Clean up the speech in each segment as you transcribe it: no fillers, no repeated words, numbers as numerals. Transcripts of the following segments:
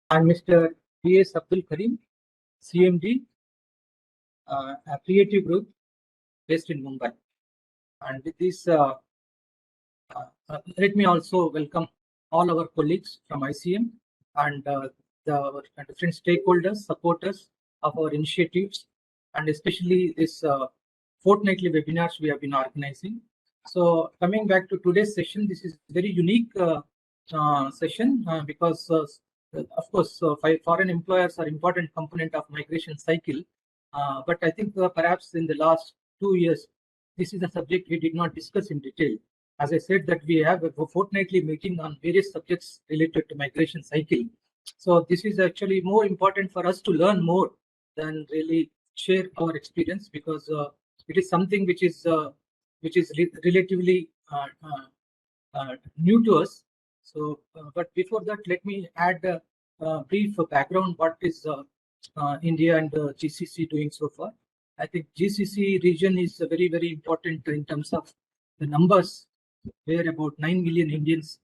I'm Mr. P.S. Abdul Karim, CMD, a creative group based in Mumbai. And with this, let me also welcome all our colleagues from ICM and the different stakeholders, supporters of our initiatives, and especially this fortnightly webinars we have been organizing. So coming back to today's session, this is a very unique session because of course, foreign employers are important component of migration cycle. But I think perhaps in the last 2 years, this is a subject we did not discuss in detail. As I said, that we have a fortnightly meeting on various subjects related to migration cycle. So this is actually more important for us to learn more than really share our experience, because it is something which is relatively new to us. So, but before that, let me add a brief background. What is India and GCC doing so far? I think GCC region is very, very important in terms of the numbers, where about 9 million Indians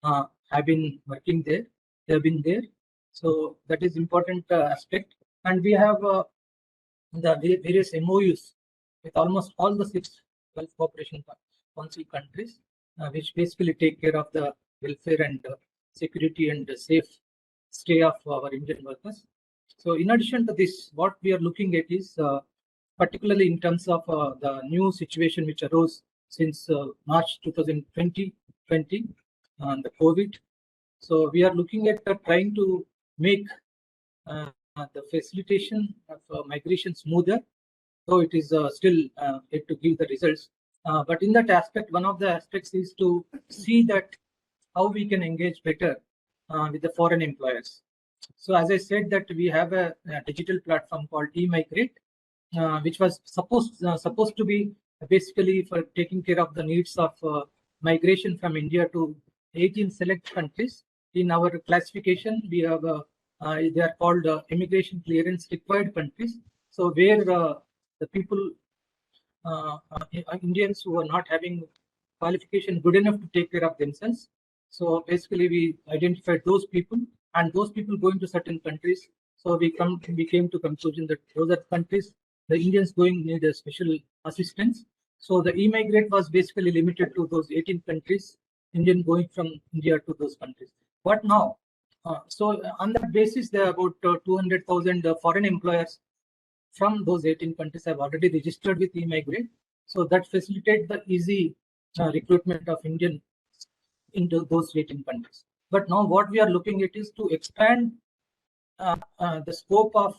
have been working there. They have been there. So that is important aspect. And we have the various MOUs with almost all the 6 Gulf Cooperation Council countries, which basically take care of the welfare and security and safe stay of our Indian workers. So in addition to this, what we are looking at is particularly in terms of the new situation which arose since March 2020, the COVID. So we are looking at trying to make the facilitation of migration smoother, though it is still yet to give the results. But in that aspect, one of the aspects is to see that how we can engage better with the foreign employers. So as I said, that we have a digital platform called eMigrate, which was supposed to be basically for taking care of the needs of migration from India to 18 select countries. In our classification, we have they are called immigration clearance required countries. So where the people, Indians who are not having qualification good enough to take care of themselves. So basically, we identified those people, and those people going to certain countries. So we came to conclusion that those are countries the Indians going need a special assistance. So the eMigrate was basically limited to those 18 countries, Indian going from India to those countries. But now, so on that basis, there are about 200,000 foreign employers from those 18 countries have already registered with eMigrate. So that facilitates the easy recruitment of Indian into those 18 countries. But now what we are looking at is to expand the scope of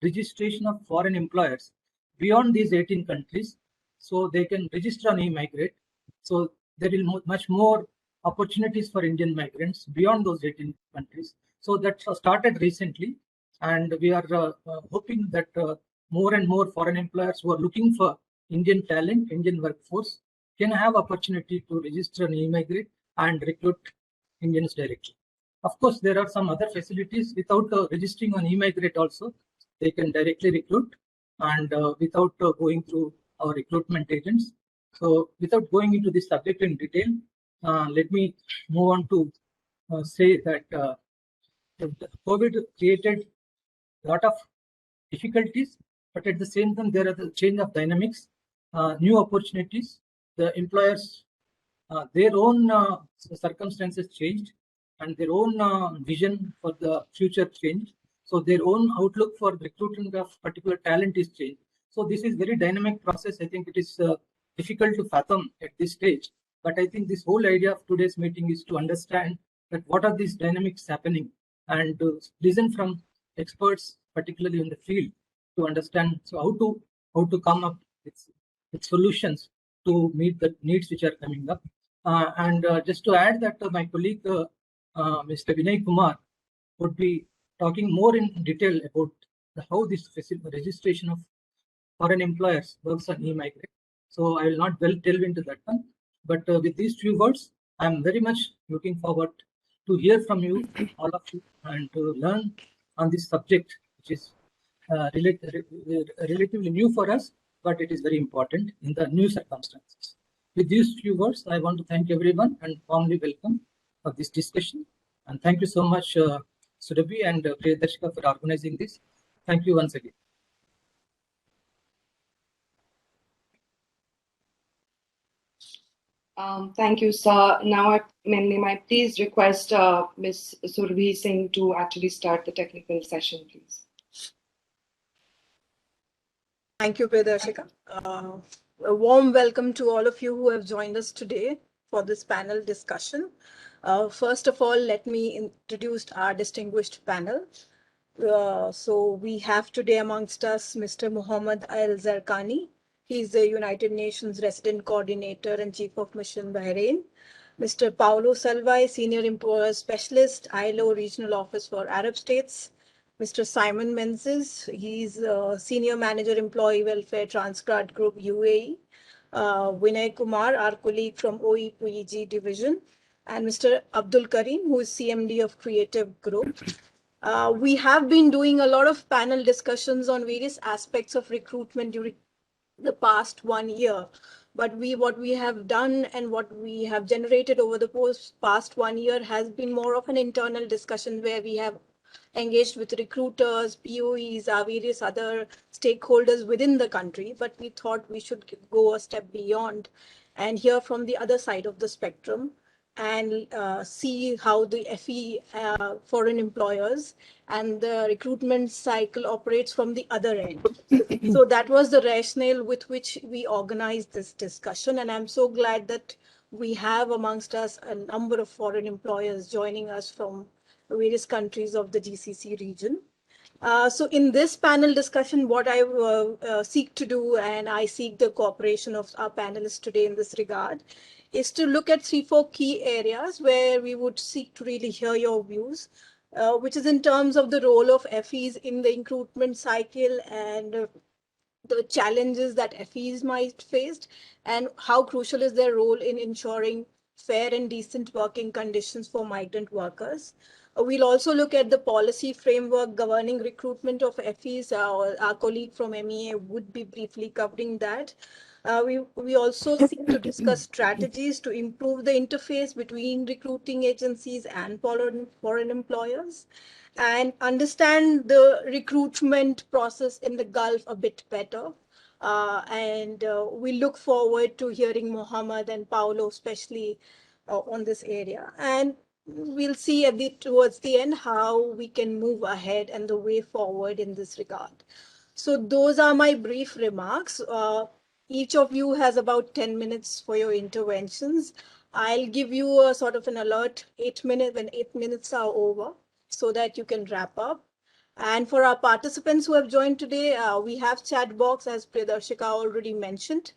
registration of foreign employers beyond these 18 countries, so they can register on eMigrate. So there will be much more opportunities for Indian migrants beyond those 18 countries. So that started recently, and we are hoping that more and more foreign employers who are looking for Indian talent, Indian workforce, can have opportunity to register on eMigrate and recruit Indians directly. Of course, there are some other facilities without registering on eMigrate also. They can directly recruit and without going through our recruitment agents. So without going into this subject in detail, let me move on to say that COVID created a lot of difficulties, but at the same time, there are the change of dynamics, new opportunities. The employers, their own circumstances changed, and their own vision for the future changed. So their own outlook for recruiting of particular talent is changed. So this is very dynamic process. I think it is difficult to fathom at this stage. But I think this whole idea of today's meeting is to understand that what are these dynamics happening, and to listen from experts, particularly in the field, to understand so how to come up with solutions to meet the needs which are coming up. And just to add that my colleague, Mr. Vinay Kumar, would be talking more in detail about how this registration of foreign employers works on eMigrate. So I will not delve into that one. But with these few words, I'm very much looking forward to hear from you, all of you, and to learn on this subject, which is relatively new for us, but it is very important in the new circumstances. With these few words, I want to thank everyone and warmly welcome for this discussion. And thank you so much, Surabhi and Priyadarshika for organizing this. Thank you once again. Thank you, sir. Now, may I please request Ms. Surabhi Singh to actually start the technical session, please. Thank you, Priyadarshika. A warm welcome to all of you who have joined us today for this panel discussion. First of all, let me introduce our distinguished panel. So we have today amongst us Mr. Muhammad Al Zarqani. He is the United Nations Resident Coordinator and Chief of Mission Bahrain. Mr. Paulo Salvai, Senior Employer Specialist, ILO Regional Office for Arab States. Mr. Simon Menzies, he's Senior Manager Employee Welfare Transgrad Group UAE. Vinay Kumar, our colleague from OEPG Division. And Mr. Abdul Karim, who is CMD of Creative Group. We have been doing a lot of panel discussions on various aspects of recruitment during the past 1 year. But what we have done and what we have generated over the past 1 year has been more of an internal discussion where we have engaged with recruiters, POEs, various other stakeholders within the country. But we thought we should go a step beyond and hear from the other side of the spectrum and see how the FE foreign employers and the recruitment cycle operates from the other end. So that was the rationale with which we organized this discussion. And I'm so glad that we have amongst us a number of foreign employers joining us from various countries of the GCC region. So in this panel discussion, what I seek to do, and I seek the cooperation of our panelists today in this regard, is to look at 3-4 key areas where we would seek to really hear your views, which is in terms of the role of FEs in the recruitment cycle and the challenges that FEs might face, and how crucial is their role in ensuring fair and decent working conditions for migrant workers. We'll also look at the policy framework governing recruitment of FEs. Our colleague from MEA would be briefly covering that. We also seek to discuss strategies to improve the interface between recruiting agencies and foreign employers, and understand the recruitment process in the Gulf a bit better. And we look forward to hearing Mohammed and Paolo, especially on this area. And we'll see a bit towards the end how we can move ahead and the way forward in this regard. So those are my brief remarks. Each of you has about 10 minutes for your interventions. I'll give you a sort of an alert 8 minutes when 8 minutes are over, so that you can wrap up. And for our participants who have joined today, we have chat box, as Priyadarshika already mentioned.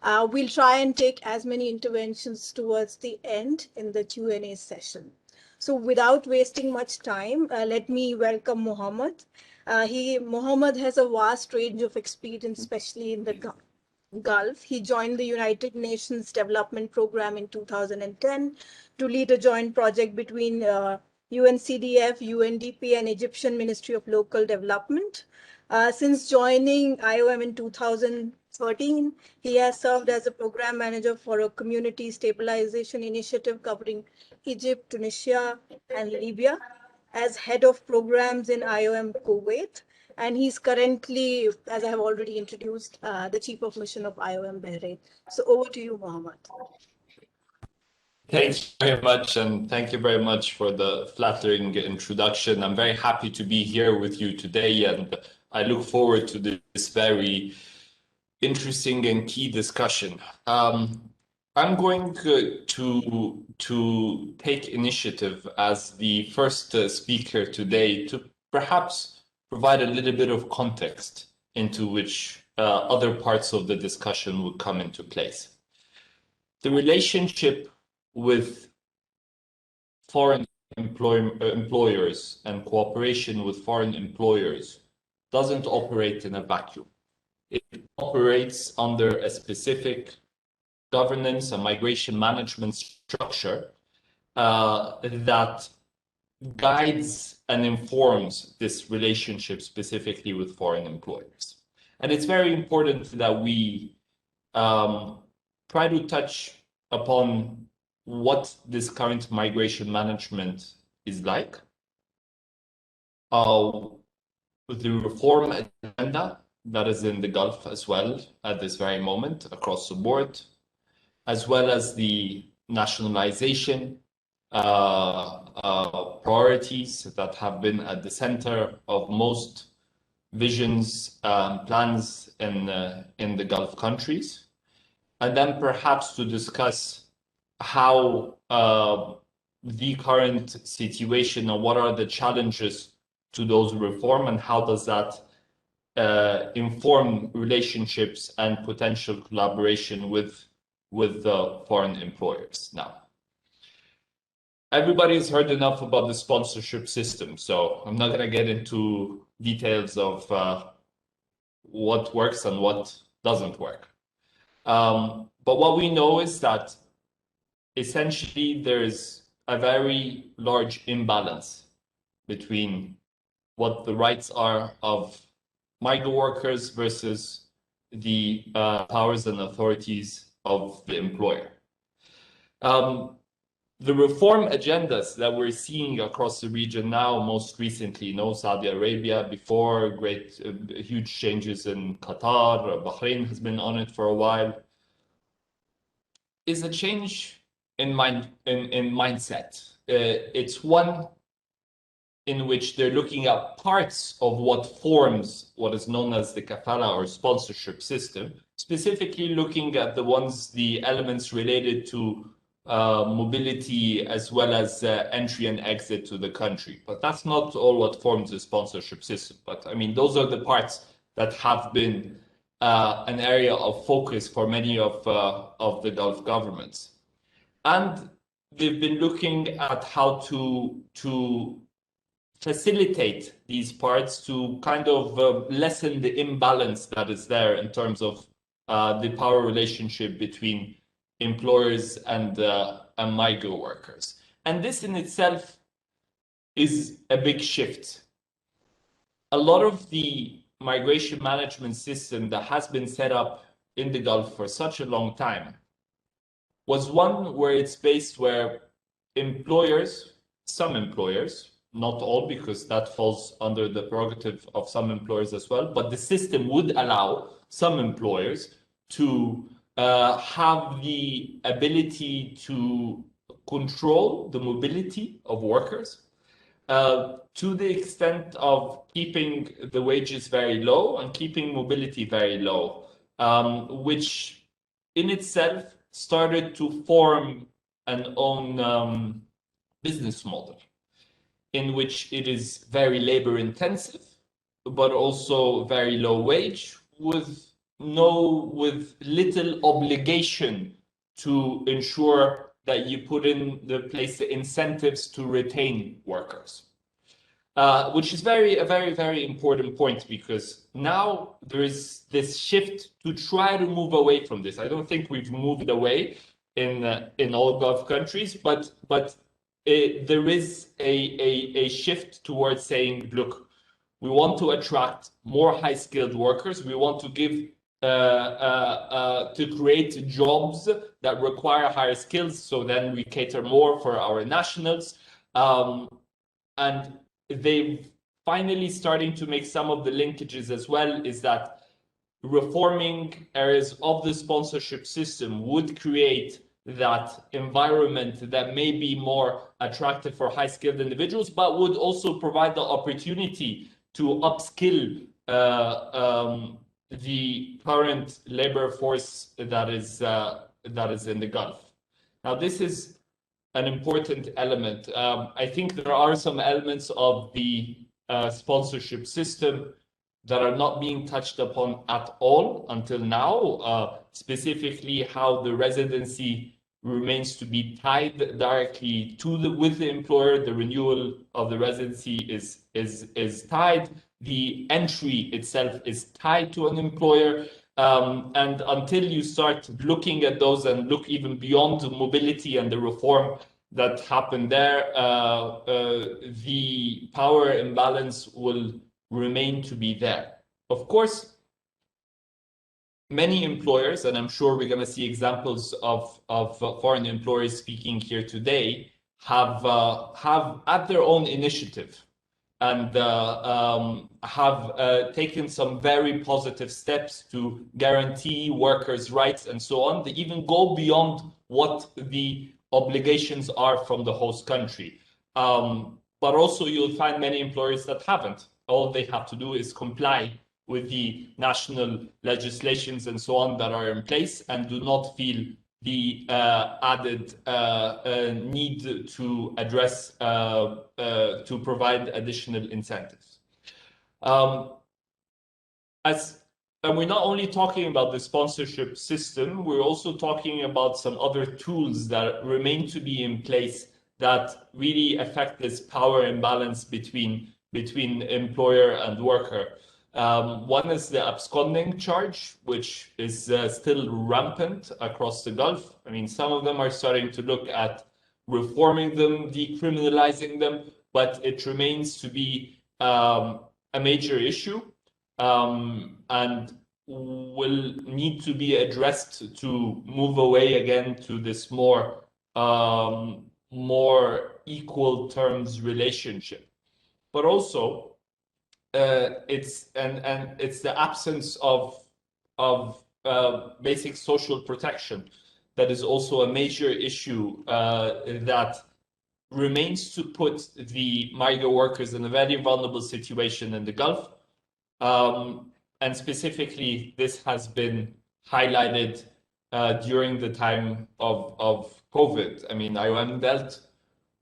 We'll try and take as many interventions towards the end in the Q&A session. So without wasting much time, let me welcome Mohammed. Mohammed has a vast range of experience, especially in the Gulf. He joined the United Nations Development Program in 2010 to lead a joint project between UNCDF, UNDP, and Egyptian Ministry of Local Development. Since joining IOM in 2013, he has served as a program manager for a community stabilization initiative covering Egypt, Tunisia, and Libya, as head of programs in IOM Kuwait. And he's currently, as I have already introduced, the chief of mission of IOM Bahrain. So over to you, Mohammed. Thanks very much, and thank you very much for the flattering introduction. I'm very happy to be here with you today, and I look forward to this very interesting and key discussion. I'm going to take initiative as the first speaker today to perhaps provide a little bit of context into which other parts of the discussion would come into place. The relationship with foreign employers and cooperation with foreign employers doesn't operate in a vacuum. It operates under a specific governance and migration management structure that guides and informs this relationship specifically with foreign employers. And it's very important that we try to touch upon what this current migration management is like, the reform agenda that is in the Gulf as well at this very moment across the board, as well as the nationalization priorities that have been at the center of most visions, plans in the Gulf countries, and then perhaps to discuss how the current situation and what are the challenges to those reform and how does that inform relationships and potential collaboration with foreign employers. Now, everybody's heard enough about the sponsorship system, so I'm not going to get into details of what works and what doesn't work. But what we know is that essentially there's a very large imbalance between what the rights are of migrant workers versus the powers and authorities of the employer. The reform agendas that we're seeing across the region now, most recently, Saudi Arabia before, huge changes in Qatar, Bahrain has been on it for a while, is a change in mindset. It's one in which they're looking at parts of what forms what is known as the kafala or sponsorship system, specifically looking at the elements related to mobility as well as entry and exit to the country. But that's not all what forms the sponsorship system. But I mean, those are the parts that have been an area of focus for many of the Gulf governments. And they've been looking at how to facilitate these parts to kind of lessen the imbalance that is there in terms of the power relationship between employers and migrant workers. And this in itself is a big shift. A lot of the migration management system that has been set up in the Gulf for such a long time was one where it's based where employers, some employers, not all because that falls under the prerogative of some employers as well, but the system would allow some employers to have the ability to control the mobility of workers to the extent of keeping the wages very low and keeping mobility very low, which in itself started to form an own business model in which it is very labor intensive, but also very low wage with little obligation to ensure that you put in place the incentives to retain workers, which is a very important point, because now there is this shift to try to move away from this. I don't think we've moved away in all Gulf countries, but there is a shift towards saying, look, we want to attract more high-skilled workers. We want to give to create jobs that require higher skills, so then we cater more for our nationals. And they've finally starting to make some of the linkages as well, is that reforming areas of the sponsorship system would create that environment that may be more attractive for high-skilled individuals, but would also provide the opportunity to upskill the current labor force that is in the Gulf. Now, this is an important element. I think there are some elements of the sponsorship system that are not being touched upon at all until now, specifically how the residency remains to be tied directly with the employer. The renewal of the residency is tied. The entry itself is tied to an employer. And until you start looking at those and look even beyond the mobility and the reform that happened there, the power imbalance will remain to be there. Of course, many employers, and I'm sure we're going to see examples of foreign employers speaking here today, have at their own initiative and have taken some very positive steps to guarantee workers' rights and so on. They even go beyond what the obligations are from the host country. But also you'll find many employers that haven't. All they have to do is comply with the national legislations and so on that are in place and do not feel the added need to address, to provide additional incentives. And we're not only talking about the sponsorship system, we're also talking about some other tools that remain to be in place that really affect this power imbalance between employer and worker. One is the absconding charge, which is still rampant across the Gulf. I mean, some of them are starting to look at reforming them, decriminalizing them, but it remains to be a major issue, and will need to be addressed to move away again to this more equal terms relationship. But also, it's the absence of basic social protection that is also a major issue that remains to put the migrant workers in a very vulnerable situation in the Gulf. And specifically, this has been highlighted during the time of COVID. I mean, IOM dealt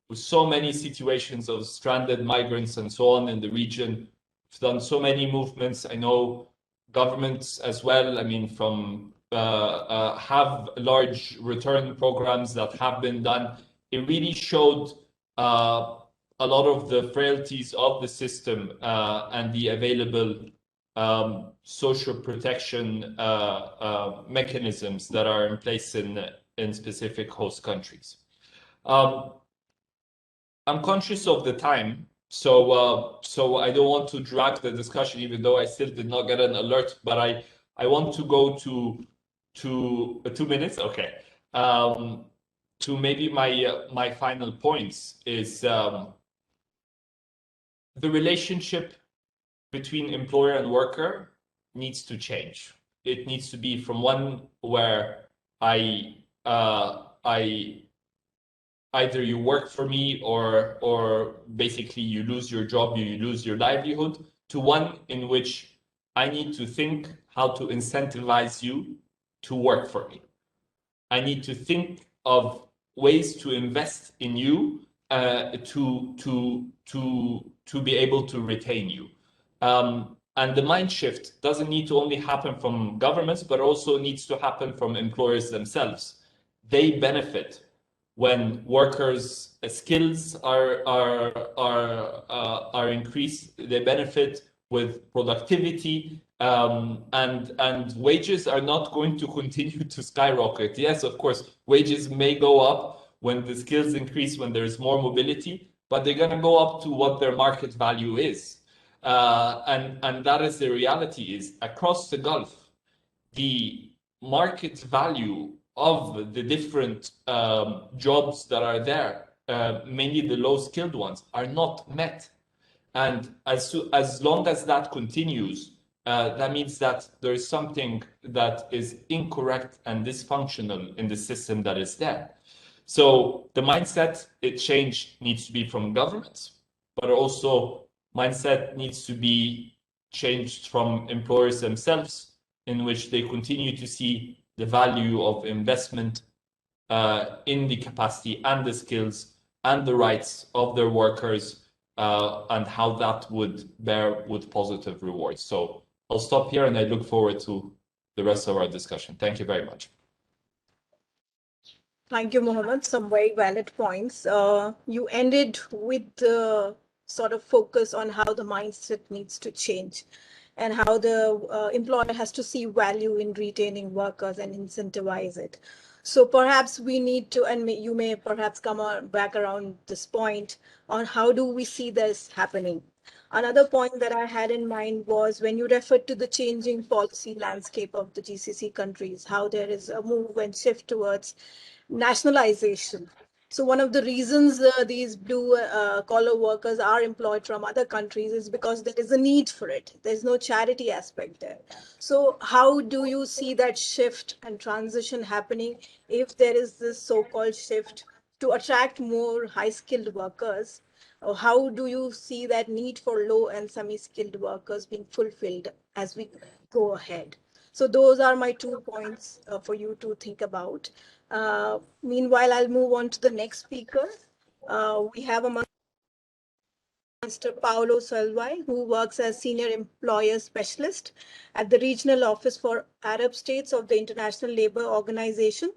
with so many situations of stranded migrants and so on in the region. We've done so many movements. I know governments as well, I mean, from have large return programs that have been done. It really showed a lot of the frailties of the system and the available social protection mechanisms that are in place in specific host countries. I'm conscious of the time, so I don't want to drag the discussion, even though I still did not get an alert. But I want to go to 2 minutes, okay. To maybe my final points is the relationship between employer and worker needs to change. It needs to be from one where either you work for me or basically you lose your job, you lose your livelihood, to one in which I need to think how to incentivize you to work for me. I need to think of ways to invest in you to be able to retain you. And the mind shift doesn't need to only happen from governments, but also needs to happen from employers themselves. They benefit when workers' skills are increased. They benefit with productivity, and wages are not going to continue to skyrocket. Yes, of course, wages may go up when the skills increase, when there's more mobility, but they're going to go up to what their market value is. And that is the reality, is across the Gulf, the market value of the different jobs that are there, mainly the low-skilled ones, are not met. And as long as that continues, that means that there is something that is incorrect and dysfunctional in the system that is there. So the mindset change needs to be from governments, but also mindset needs to be changed from employers themselves, in which they continue to see the value of investment in the capacity and the skills and the rights of their workers, and how that would bear with positive rewards. So I'll stop here and I look forward to the rest of our discussion. Thank you very much. Thank you, Mohammed. Some very valid points. You ended with the sort of focus on how the mindset needs to change and how the employer has to see value in retaining workers and incentivize it. So perhaps we need to, and you may perhaps come back around this point on how do we see this happening. Another point that I had in mind was when you referred to the changing policy landscape of the GCC countries, how there is a move and shift towards nationalization. So one of the reasons these blue collar workers are employed from other countries is because there is a need for it. There's no charity aspect there. So how do you see that shift and transition happening if there is this so-called shift to attract more high-skilled workers? Or how do you see that need for low and semi-skilled workers being fulfilled as we go ahead? So those are my 2 points for you to think about. Meanwhile, I'll move on to the next speaker. We have Mr. Paolo Salvai, who works as Senior Employer Specialist at the Regional Office for Arab States of the International Labour Organization.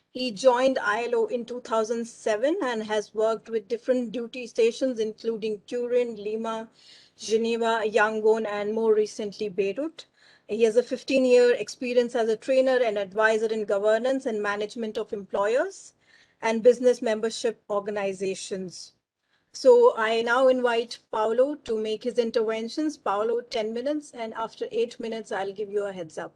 He joined ILO in 2007 and has worked with different duty stations, including Turin, Lima, Geneva, Yangon, and more recently, Beirut. He has a 15-year experience as a trainer and advisor in governance and management of employers and business membership organizations. So I now invite Paolo to make his interventions. Paolo, 10 minutes, and after 8 minutes, I'll give you a heads up.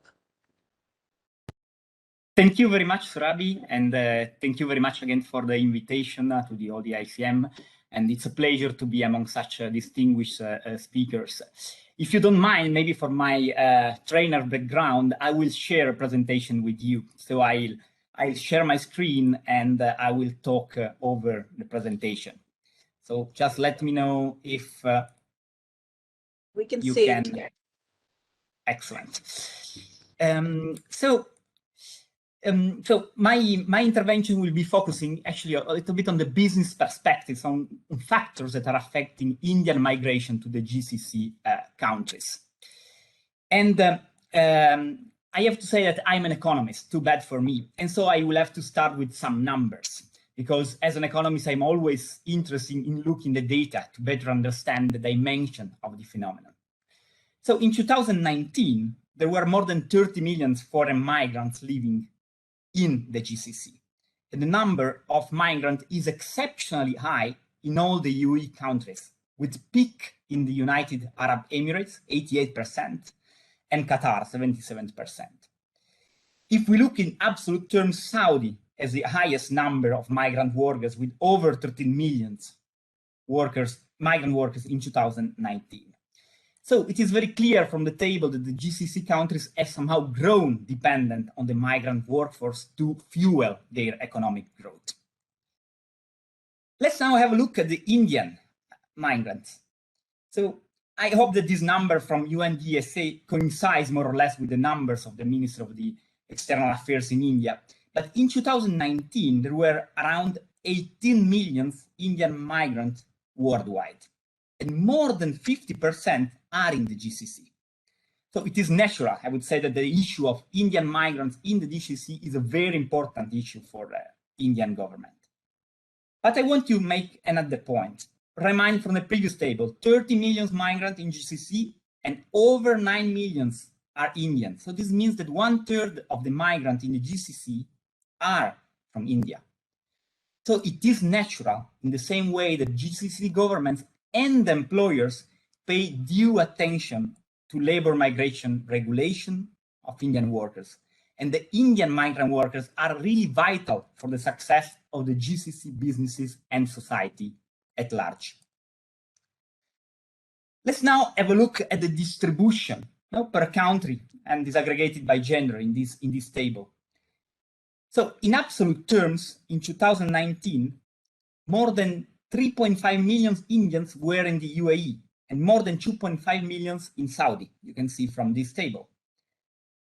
Thank you very much, Surabi, and thank you very much again for the invitation to the ODICM. And it's a pleasure to be among such distinguished speakers. If you don't mind, maybe for my trainer background, I will share a presentation with you. So I'll share my screen and I will talk over the presentation. So just let me know if we can you see can. it. Excellent. So my intervention will be focusing actually a little bit on the business perspectives on factors that are affecting Indian migration to the GCC countries. And I have to say that I'm an economist, too bad for me. And so I will have to start with some numbers, because as an economist, I'm always interested in looking at the data to better understand the dimension of the phenomenon. So in 2019, there were more than 30 million foreign migrants living in the GCC. And the number of migrants is exceptionally high in all the UAE countries, with peak in the United Arab Emirates, 88%, and Qatar, 77%. If we look in absolute terms, Saudi has the highest number of migrant workers with over 13 million migrant workers in 2019. So it is very clear from the table that the GCC countries have somehow grown dependent on the migrant workforce to fuel their economic growth. Let's now have a look at the Indian migrants. So I hope that this number from UNDSA coincides more or less with the numbers of the Minister of the External Affairs in India. But in 2019, there were around 18 million Indian migrants worldwide, and more than 50% are in the GCC. So it is natural, I would say, that the issue of Indian migrants in the GCC is a very important issue for the Indian government. But I want to make another point. Remind from the previous table, 30 million migrants in GCC and over 9 million are Indian. So this means that 1/3 of the migrants in the GCC are from India. So it is natural, in the same way that GCC governments and employers pay due attention to labor migration regulation of Indian workers. And the Indian migrant workers are really vital for the success of the GCC businesses and society at large. Let's now have a look at the distribution per country and disaggregated by gender in this table. So in absolute terms, in 2019, more than 3.5 million Indians were in the UAE and more than 2.5 million in Saudi, you can see from this table.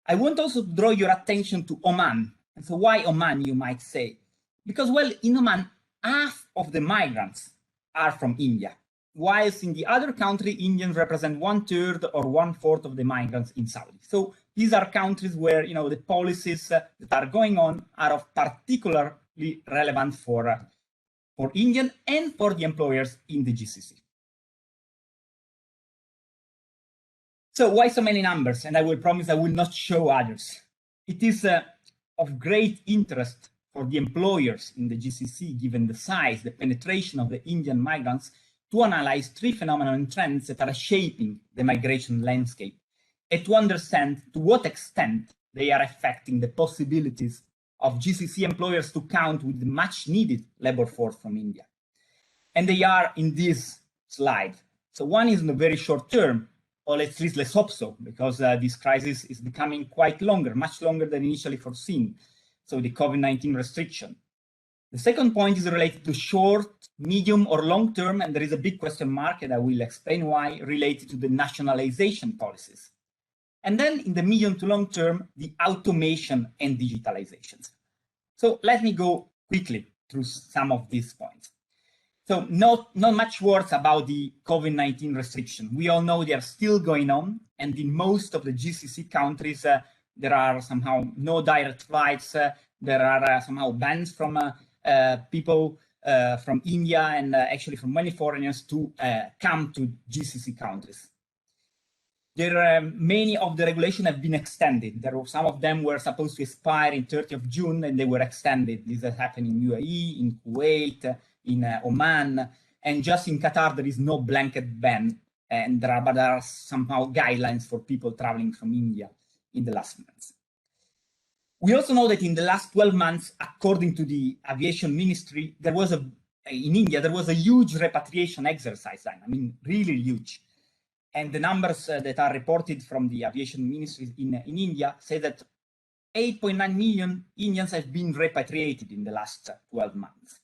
I want also to draw your attention to Oman. And so why Oman, you might say? Because, well, in Oman, half of the migrants are from India, whilst in the other country, Indians represent 1/3 or 1/4 of the migrants in Saudi. So these are countries where, the policies that are going on are of particularly relevant for Indian and for the employers in the GCC. So why so many numbers? And I will promise I will not show others. It is of great interest for the employers in the GCC, given the size, the penetration of the Indian migrants, to analyze 3 phenomena and trends that are shaping the migration landscape and to understand to what extent they are affecting the possibilities of GCC employers to count with the much needed labor force from India. And they are in this slide. So one is in the very short term, or at least let's hope so, because this crisis is becoming quite longer, much longer than initially foreseen. So the COVID-19 restriction. The second point is related to short, medium, or long term, and there is a big question mark, and I will explain why, related to the nationalization policies. And then in the medium to long term, the automation and digitalizations. So let me go quickly through some of these points. So not much words about the COVID-19 restriction. We all know they are still going on, and in most of the GCC countries, there are somehow no direct flights. There are somehow bans from people from India and actually from many foreigners to come to GCC countries. Many of the regulations have been extended. Some of them were supposed to expire in 30th of June, and they were extended. This has happened in UAE, in Kuwait, in Oman, and just in Qatar, there is no blanket ban, and there are somehow guidelines for people traveling from India in the last months. We also know that in the last 12 months, according to the aviation ministry, in India, there was a huge repatriation exercise. I mean, really huge. And the numbers that are reported from the aviation ministry in India say that 8.9 million Indians have been repatriated in the last 12 months.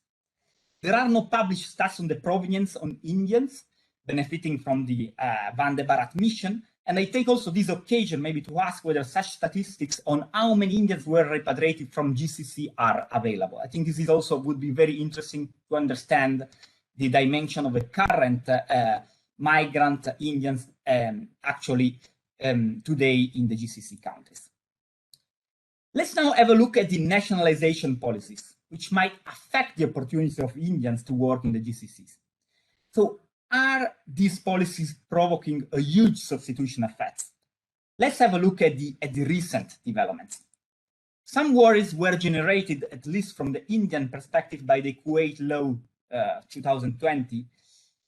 There are no published stats on the provenience on Indians benefiting from the Vande Bharat mission. And I take also this occasion maybe to ask whether such statistics on how many Indians were repatriated from GCC are available. I think this is also would be very interesting to understand the dimension of the current migrant Indians actually today in the GCC countries. Let's now have a look at the nationalization policies, which might affect the opportunity of Indians to work in the GCCs. So are these policies provoking a huge substitution effect? Let's have a look at the recent developments. Some worries were generated, at least from the Indian perspective, by the Kuwait law 2020,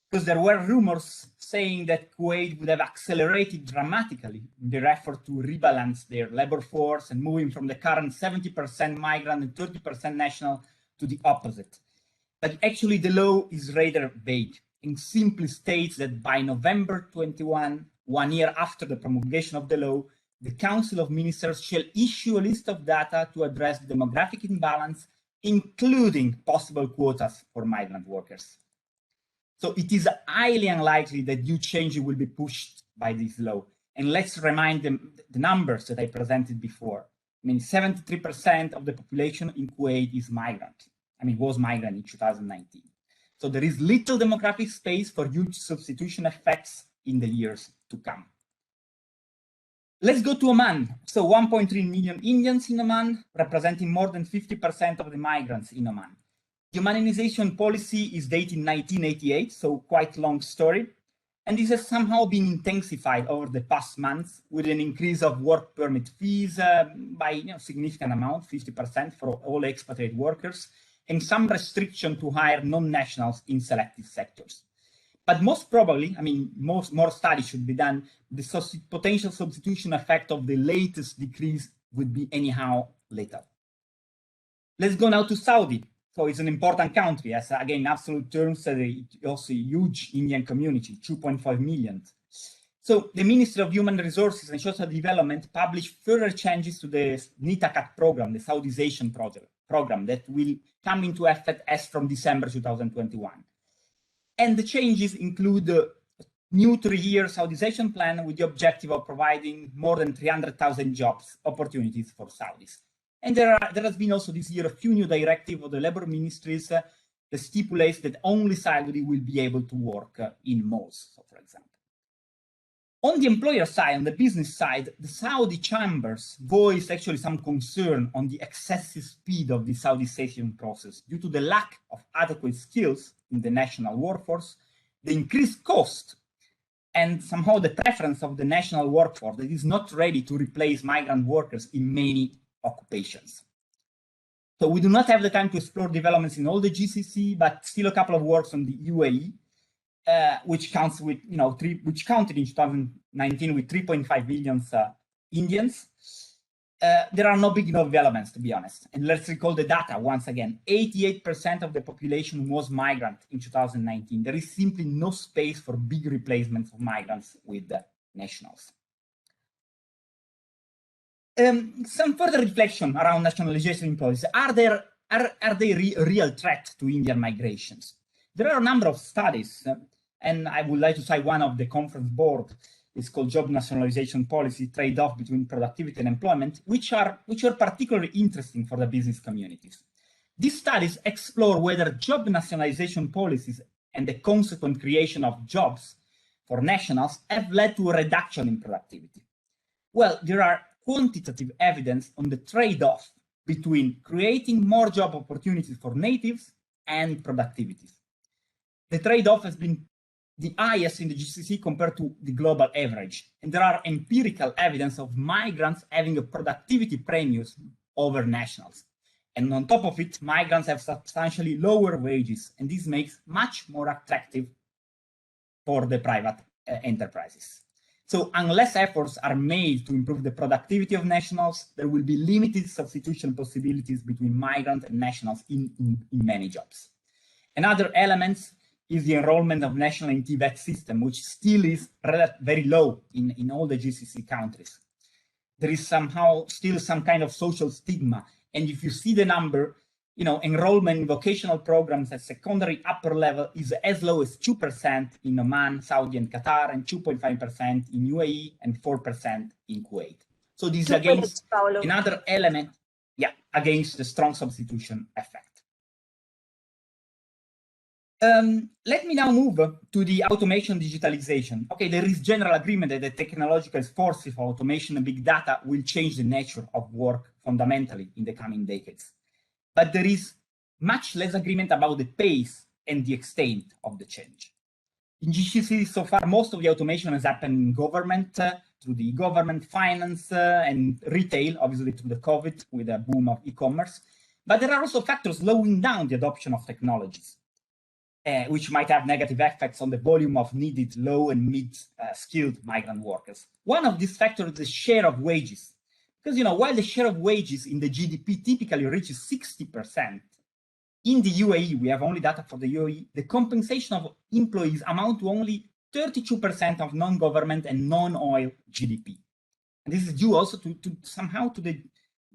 because there were rumors saying that Kuwait would have accelerated dramatically in their effort to rebalance their labor force and moving from the current 70% migrant and 30% national to the opposite. But actually the law is rather vague and simply states that by November 21, 1 year after the promulgation of the law, the Council of Ministers shall issue a list of data to address demographic imbalance, including possible quotas for migrant workers. So it is highly unlikely that huge changes will be pushed by this law. And let's remind them the numbers that I presented before. I mean, 73% of the population in Kuwait is migrant. I mean, was migrant in 2019. So there is little demographic space for huge substitution effects in the years to come. Let's go to Oman. So 1.3 million Indians in Oman, representing more than 50% of the migrants in Oman. The Humanization policy is dated in 1988, so quite long story. And this has somehow been intensified over the past months with an increase of work permit fees by significant amount, 50% for all expatriate workers, and some restriction to hire non-nationals in selected sectors. But most probably, I mean, more studies should be done, the potential substitution effect of the latest decrease would be anyhow later. Let's go now to Saudi. So it's an important country, as again, in absolute terms, also a huge Indian community, 2.5 million. So the Ministry of Human Resources and Social Development published further changes to the NITACAT program, the Saudization program that will come into effect as from December 2021. And the changes include a new 3-year Saudization plan with the objective of providing more than 300,000 jobs opportunities for Saudis. And there has been also this year a few new directives of the labor ministries that stipulates that only Saudi will be able to work in malls, so for example. On the employer side, on the business side, the Saudi chambers voiced actually some concern on the excessive speed of the Saudization process due to the lack of adequate skills in the national workforce, the increased cost, and somehow the preference of the national workforce that is not ready to replace migrant workers in many occupations. So we do not have the time to explore developments in all the GCC, but still a couple of words on the UAE, which counts with, which counted in 2019 with 3.5 million Indians. there are no big developments, to be honest. And let's recall the data once again. 88% of the population was migrant in 2019. There is simply no space for big replacements of migrants with nationals. Some further reflection around nationalization policies. Are they a real threat to Indian migrations? There are a number of studies, and I would like to cite one of the conference board. It's called Job Nationalization Policy, Trade-off between Productivity and Employment, which are particularly interesting for the business communities. These studies explore whether job nationalization policies and the consequent creation of jobs for nationals have led to a reduction in productivity. Well, there are quantitative evidence on the trade-off between creating more job opportunities for natives and productivity. The trade-off has been the highest in the GCC compared to the global average. And there are empirical evidence of migrants having a productivity premium over nationals. And on top of it, migrants have substantially lower wages, and this makes much more attractive for the private enterprises. So unless efforts are made to improve the productivity of nationals, there will be limited substitution possibilities between migrants and nationals in many jobs. Another element is the enrollment of national in TVET system, which still is very low in all the GCC countries. There is somehow still some kind of social stigma. And if you see the number, enrollment in vocational programs at secondary upper level is as low as 2% in Oman, Saudi, and Qatar, and 2.5% in UAE, and 4% in Kuwait. So this is against another element, against the strong substitution effect. Let me now move to the automation digitalization. Okay, there is general agreement that the technological forces for automation and big data will change the nature of work fundamentally in the coming decades. But there is much less agreement about the pace and the extent of the change. In GCC, so far, most of the automation has happened in government, through the government, finance, and retail, obviously through the COVID with a boom of e-commerce. But there are also factors slowing down the adoption of technologies, which might have negative effects on the volume of needed low and mid-skilled migrant workers. One of these factors is the share of wages. Because, while the share of wages in the GDP typically reaches 60%, in the UAE, we have only data for the UAE, the compensation of employees amount to only 32% of non-government and non-oil GDP. And this is due also to the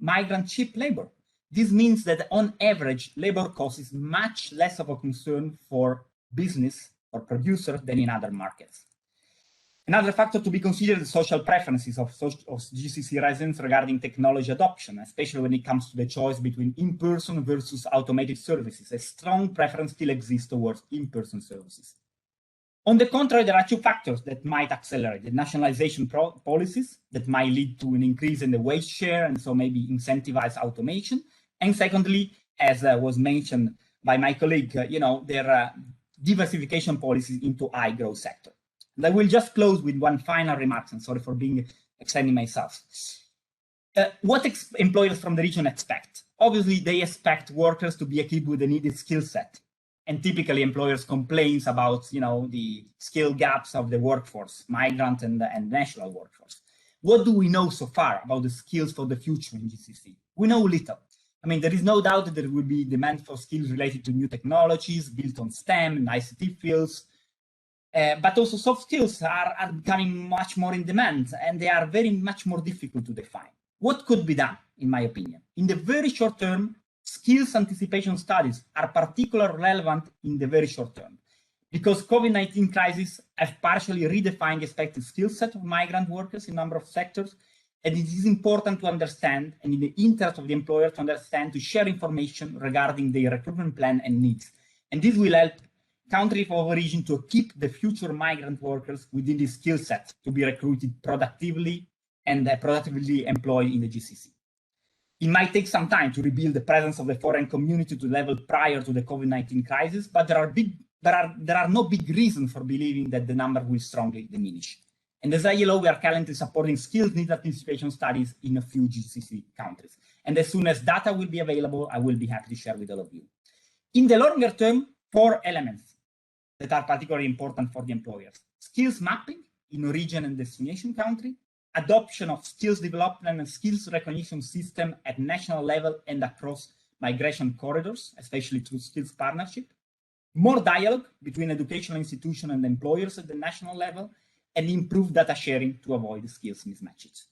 migrant cheap labor. This means that on average, labor cost is much less of a concern for business or producers than in other markets. Another factor to be considered is social preferences of GCC residents regarding technology adoption, especially when it comes to the choice between in-person versus automated services. A strong preference still exists towards in-person services. On the contrary, there are two factors that might accelerate: the nationalization policies that might lead to an increase in the wage share and so maybe incentivize automation. And secondly, as was mentioned by my colleague, their diversification policies into high growth sector. And I will just close with one final remark, and sorry for extending myself. What employers from the region expect? Obviously, they expect workers to be equipped with the needed skill set. And typically employers complain about, the skill gaps of the workforce, migrant and national workforce. What do we know so far about the skills for the future in GCC? We know little. I mean, there is no doubt that there will be demand for skills related to new technologies built on STEM and ICT fields. But also soft skills are becoming much more in demand, and they are very much more difficult to define. What could be done, in my opinion? In the very short term, skills anticipation studies are particularly relevant in the very short term, because COVID-19 crisis have partially redefined the expected skill set of migrant workers in a number of sectors, and it is important to understand, and in the interest of the employer to understand, to share information regarding their recruitment plan and needs. And this will help country of origin to keep the future migrant workers within this skill set to be recruited productively and productively employed in the GCC. It might take some time to rebuild the presence of the foreign community to the level prior to the COVID-19 crisis, but there are no big reasons for believing that the number will strongly diminish. And as ILO, we are currently supporting skills need anticipation studies in a few GCC countries. And as soon as data will be available, I will be happy to share with all of you. In the longer term, 4 elements that are particularly important for the employers: skills mapping in origin and destination country, adoption of skills development and skills recognition system at national level and across migration corridors, especially through skills partnership, more dialogue between educational institutions and employers at the national level, and improved data sharing to avoid skills mismatches.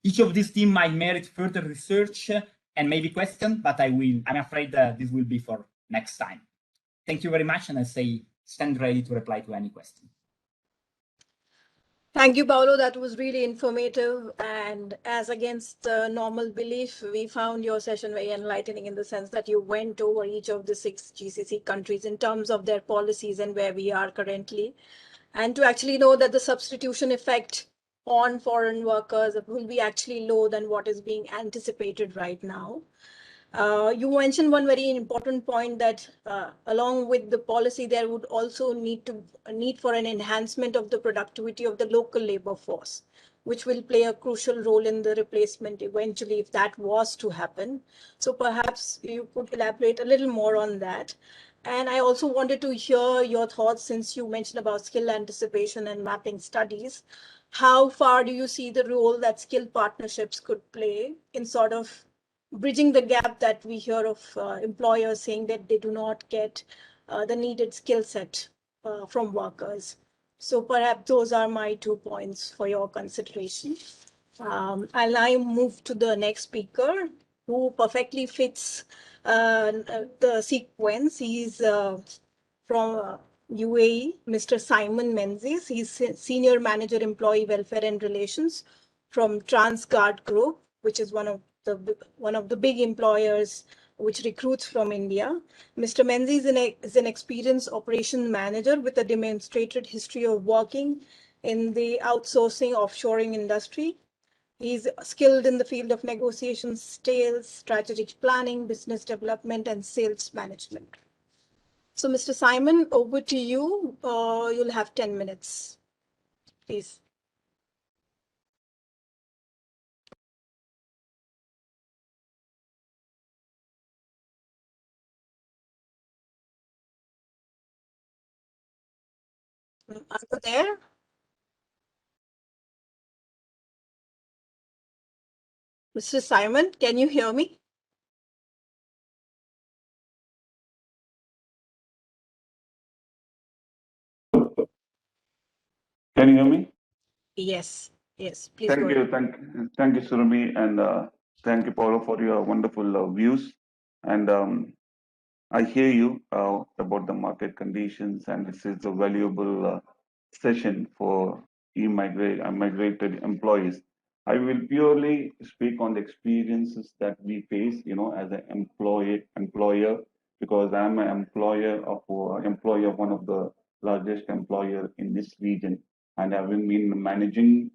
Each of these themes might merit further research and maybe question, but I'm afraid that this will be for next time. Thank you very much, and I say stand ready to reply to any question. Thank you, Paolo. That was really informative. And as against the normal belief, we found your session very enlightening in the sense that you went over each of the 6 GCC countries in terms of their policies and where we are currently. And to actually know that the substitution effect on foreign workers will be actually low than what is being anticipated right now. You mentioned one very important point that along with the policy, there would also need for an enhancement of the productivity of the local labor force, which will play a crucial role in the replacement eventually if that was to happen. So perhaps you could elaborate a little more on that. And I also wanted to hear your thoughts, since you mentioned about skill anticipation and mapping studies. How far do you see the role that skill partnerships could play in sort of bridging the gap that we hear of employers saying that they do not get the needed skill set from workers? So perhaps those are my 2 points for your consideration. I'll now move to the next speaker, who perfectly fits the sequence. He's from UAE, Mr. Simon Menzies. He's Senior Manager Employee Welfare and Relations from Transguard Group, which is one of the big employers which recruits from India. Mr. Menzies is an experienced operations manager with a demonstrated history of working in the outsourcing offshoring industry. He's skilled in the field of negotiations, sales, strategic planning, business development, and sales management. So, Mr. Simon, over to you. You'll have 10 minutes, please. Are you there? Mr. Simon, can you hear me? Can you hear me? Yes, yes, please Thank go you, ahead. thank you, Surami, and thank you, Paulo, for your wonderful views. And I hear you about the market conditions, and this is a valuable session for migrated employees. I will purely speak on the experiences that we face, as an employer, because I'm an employee of one of the largest employer in this region, and having been managing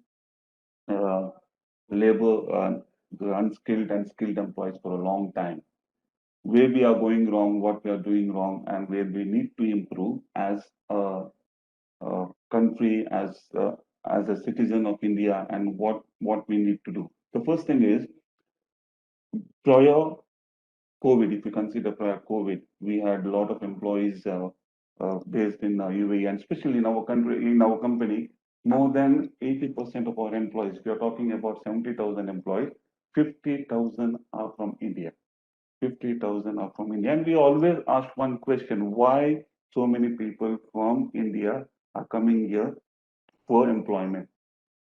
labor, the unskilled and skilled employees for a long time. Where we are going wrong, what we are doing wrong, and where we need to improve as a country, as a citizen of India, and what we need to do. The first thing is, prior COVID, if you consider prior COVID, we had a lot of employees based in UAE, and especially in our country, in our company, more than 80% of our employees, we are talking about 70,000 employees, 50,000 are from India. 50,000 are from India. And we always ask one question, why so many people from India are coming here for employment?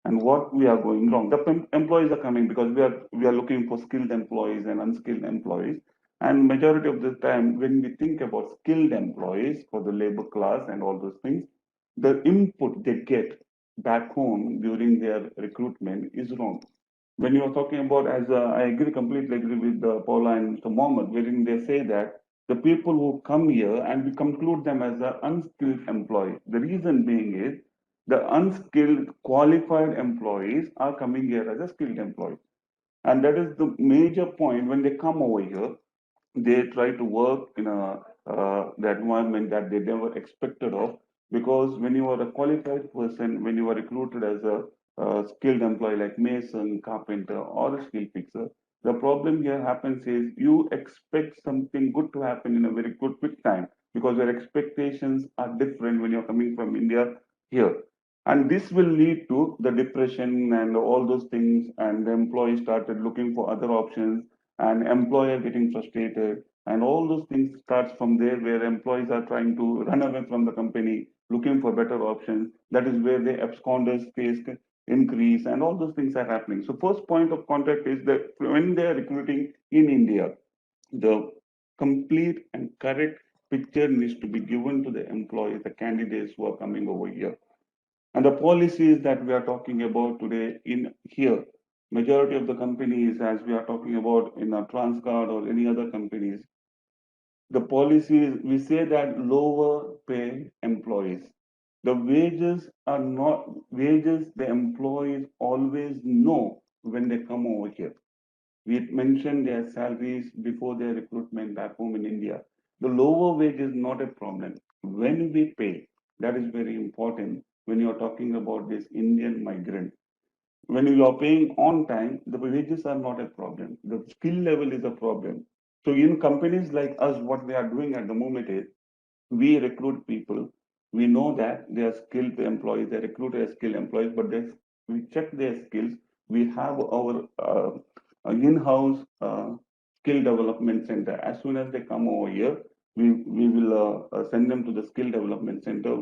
And what we are going wrong? The employees are coming because we are looking for skilled employees and unskilled employees. And majority of the time, when we think about skilled employees for the labor class and all those things, the input they get back home during their recruitment is wrong. When you are talking about, I completely agree with Paula and Mr. Mohammed, wherein they say that the people who come here and we conclude them as an unskilled employee. The reason being is the unskilled qualified employees are coming here as a skilled employee. And that is the major point. When they come over here, they try to work in the environment that they never expected of, because when you are a qualified person, when you are recruited as a skilled employee like mason, carpenter, or a skill fixer, the problem here happens is you expect something good to happen in a very quick time, because your expectations are different when you're coming from India here. And this will lead to the depression and all those things, and the employee started looking for other options, and employer getting frustrated, and all those things starts from there, where employees are trying to run away from the company, looking for better options. That is where the absconders case increase, and all those things are happening. So first point of contact is that when they are recruiting in India, the complete and correct picture needs to be given to the employees, the candidates who are coming over here. And the policies that we are talking about today in here, majority of the companies, as we are talking about in a Transcard or any other companies, the policies, we say that lower pay employees. The wages are not wages the employees always know when they come over here. We mentioned their salaries before their recruitment back home in India. The lower wage is not a problem. When we pay, that is very important when you're talking about this Indian migrant. When you are paying on time, the wages are not a problem. The skill level is a problem. So in companies like us, what we are doing at the moment is we recruit people. We know that they are skilled employees, they recruit as skilled employees, but we check their skills. We have our in-house skill development center. As soon as they come over here, we will send them to the skill development center.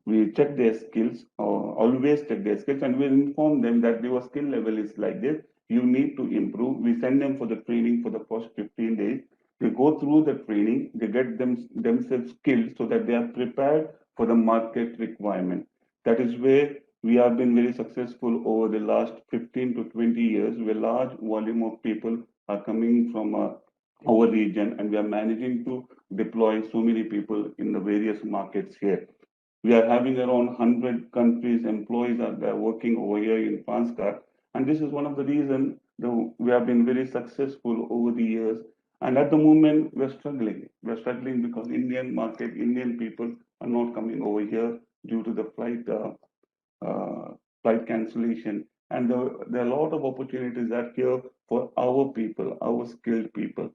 We check their skills, always check their skills, and we inform them that your skill level is like this. You need to improve. We send them for the training for the first 15 days. They go through the training, they get themselves skilled so that they are prepared for the market requirement. That is where we have been very successful over the last 15 to 20 years, where large volume of people are coming from our region, and we are managing to deploy so many people in the various markets here. We are having around 100 countries employees are there working over here in Transcard, and this is one of the reasons we have been very successful over the years. And at the moment, we're struggling. We're struggling because Indian market, Indian people are not coming over here due to the flight cancellation. And there are a lot of opportunities that here for our people, our skilled people.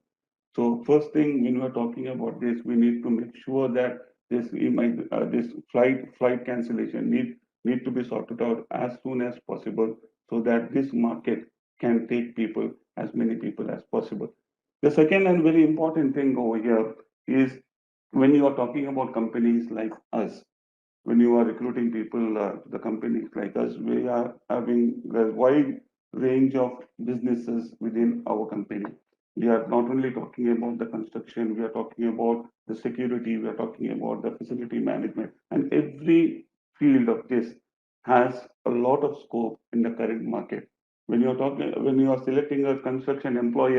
So first thing, when we're talking about this, we need to make sure that this flight cancellation need to be sorted out as soon as possible, so that this market can take people, as many people as possible. The second and very important thing over here is when you are talking about companies like us, when you are recruiting people to the companies like us, we are having a wide range of businesses within our company. We are not only talking about the construction, we are talking about the security, we are talking about the facility management, and every field of this has a lot of scope in the current market. When when you are selecting a construction employee,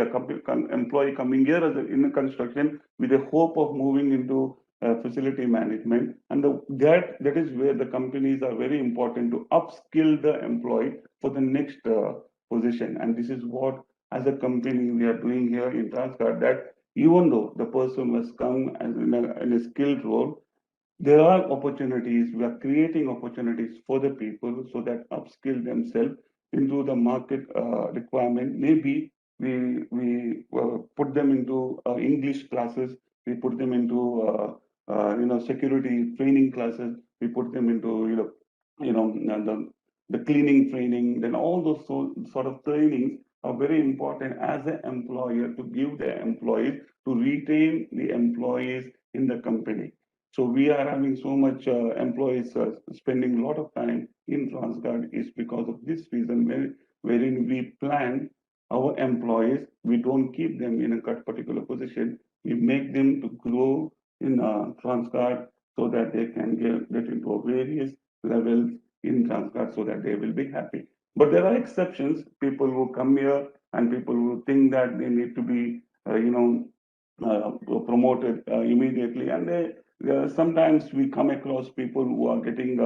employee coming here in a construction with a hope of moving into facility management, and that is where the companies are very important to upskill the employee for the next position. And this is what, as a company, we are doing here in Transcard, that even though the person has come as in a skilled role, there are opportunities. We are creating opportunities for the people so that upskill themselves into the market requirement. Maybe we put them into English classes. We put them into security training classes. We put them into the cleaning training. Then all those sort of trainings are very important as an employer to give the employees, to retain the employees in the company. So we are having so much employees spending a lot of time in Transcard is because of this reason, wherein we plan our employees. We don't keep them in a particular position. We make them to grow in Transcard so that they can get into various levels in Transcard so that they will be happy. But there are exceptions, people who come here and people who think that they need to be, promoted immediately. And sometimes we come across people who are getting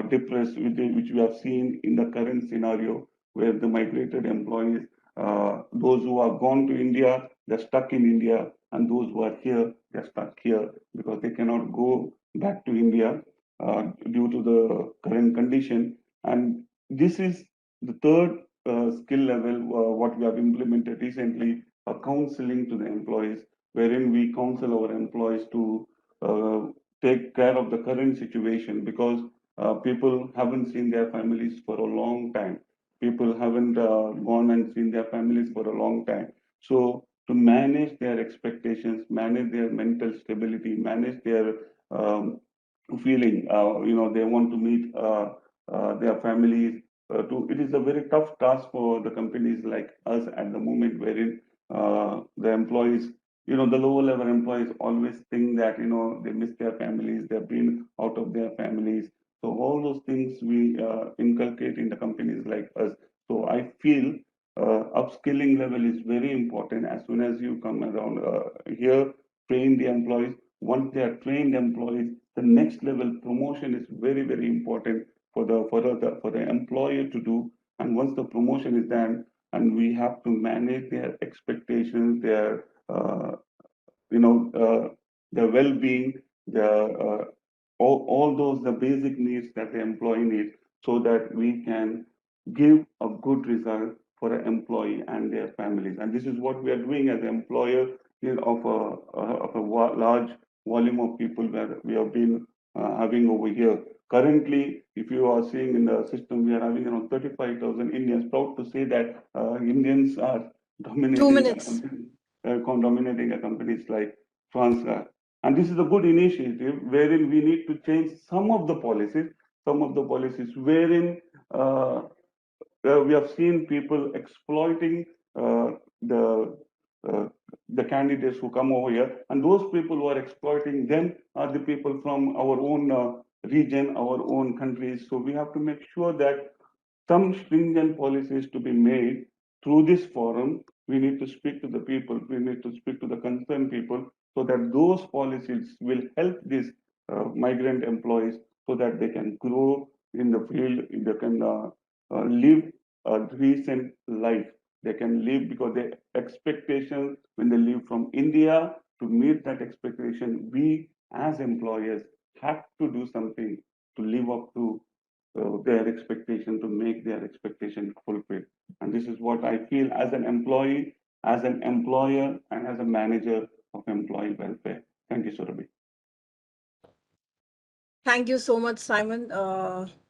depressed, which we have seen in the current scenario, where the migrated employees, those who are gone to India, they're stuck in India, and those who are here, they're stuck here because they cannot go back to India due to the current condition. And this is the third skill level, what we have implemented recently, counseling to the employees, wherein we counsel our employees to take care of the current situation, because People haven't seen their families for a long time. People haven't gone and seen their families for a long time. So to manage their expectations, manage their mental stability, manage their feeling, they want to meet their families. It is a very tough task for the companies like us at the moment, wherein the employees, the lower level employees always think that, they miss their families, they've been out of their families. So all those things we inculcate in the companies like us. So I feel upskilling level is very important. As soon as you come around here, train the employees. Once they are trained employees, the next level promotion is very, very important for the employer to do. And once the promotion is done, and we have to manage their expectations, their well-being, all those the basic needs that the employee needs, so that we can give a good result for an employee and their families. And this is what we are doing as an employer of a large volume of people that we have been having over here. Currently, if you are seeing in the system, we are having around 35,000 Indians. Proud to say that Indians are dominating 2 minutes. dominating companies like France. And this is a good initiative wherein we need to change some of the policies wherein we have seen people exploiting the uh, the candidates who come over here, and those people who are exploiting them are the people from our own region, our own countries. So we have to make sure that some stringent policies to be made through this forum. We need to speak to the people, we need to speak to the concerned people, so that those policies will help these migrant employees, so that they can grow in the field, they can live a decent life. They can live, because the expectation when they leave from India, to meet that expectation, we as employers have to do something to live up to their expectation, to make their expectation fulfilled. And this is what I feel as an employee, as an employer, and as a manager of employee welfare. Thank you, Surabhi. Thank you so much, Simon.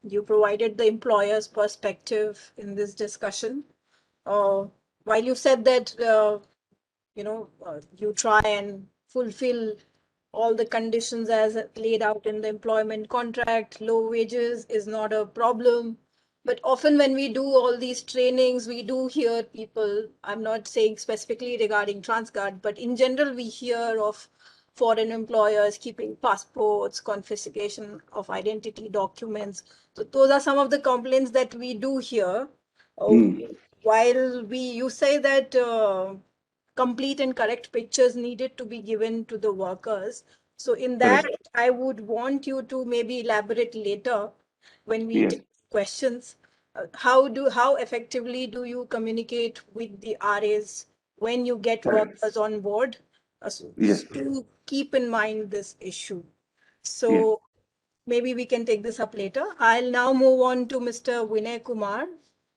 You provided the employer's perspective in this discussion. While you said that, you try and fulfill all the conditions as laid out in the employment contract, low wages is not a problem. But often when we do all these trainings, we do hear people, I'm not saying specifically regarding TransGuard, but in general, we hear of foreign employers keeping passports, confiscation of identity documents. So those are some of the complaints that we do hear. While you say that complete and correct pictures needed to be given to the workers. So in that, I would want you to maybe elaborate later when we take questions. How effectively do you communicate with the RAs when you get workers on board to keep in mind this issue? So maybe we can take this up later. I'll now move on to Mr. Vinay Kumar,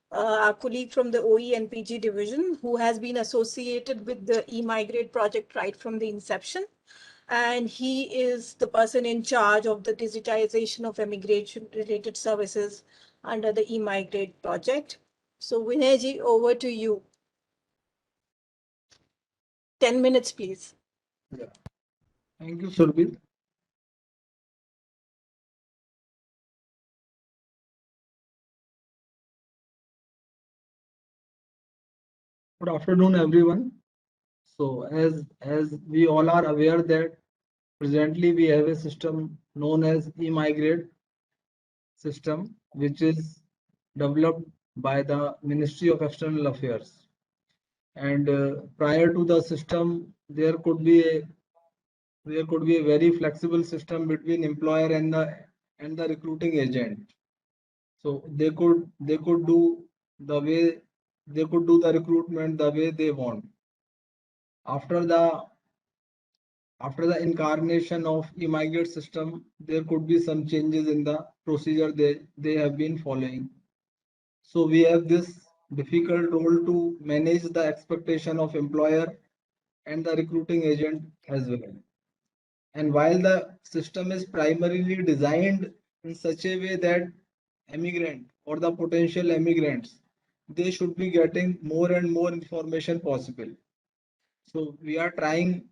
our colleague from the OE and PG division, who has been associated with the eMigrate project right from the inception. And he is the person in charge of the digitization of immigration-related services under the eMigrate project. So Vinayji, over to you. 10 minutes, please. Yeah. Thank you, Surbhi. Good afternoon, everyone. So as we all are aware that presently we have a system known as eMigrate system, which is developed by the Ministry of External Affairs. And prior to the system, there could be a very flexible system between employer and the recruiting agent. So they could do the way they could do the recruitment the way they want. After the incarnation of eMigrate system, there could be some changes in the procedure they have been following. So we have this difficult role to manage the expectation of employer and the recruiting agent as well. And while the system is primarily designed in such a way that immigrant or the potential immigrants, they should be getting more and more information possible. So we are trying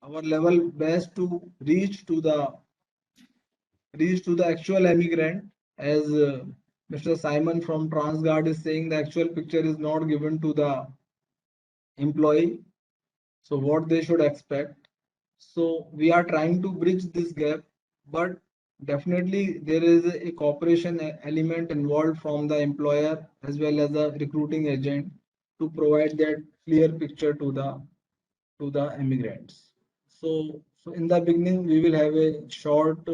our level best to reach to the actual immigrant, as Mr. Simon from TransGuard is saying, the actual picture is not given to the employee. So what they should expect. So we are trying to bridge this gap, but definitely there is a cooperation element involved from the employer as well as the recruiting agent to provide that clear picture to the immigrants. So in the beginning we will have a short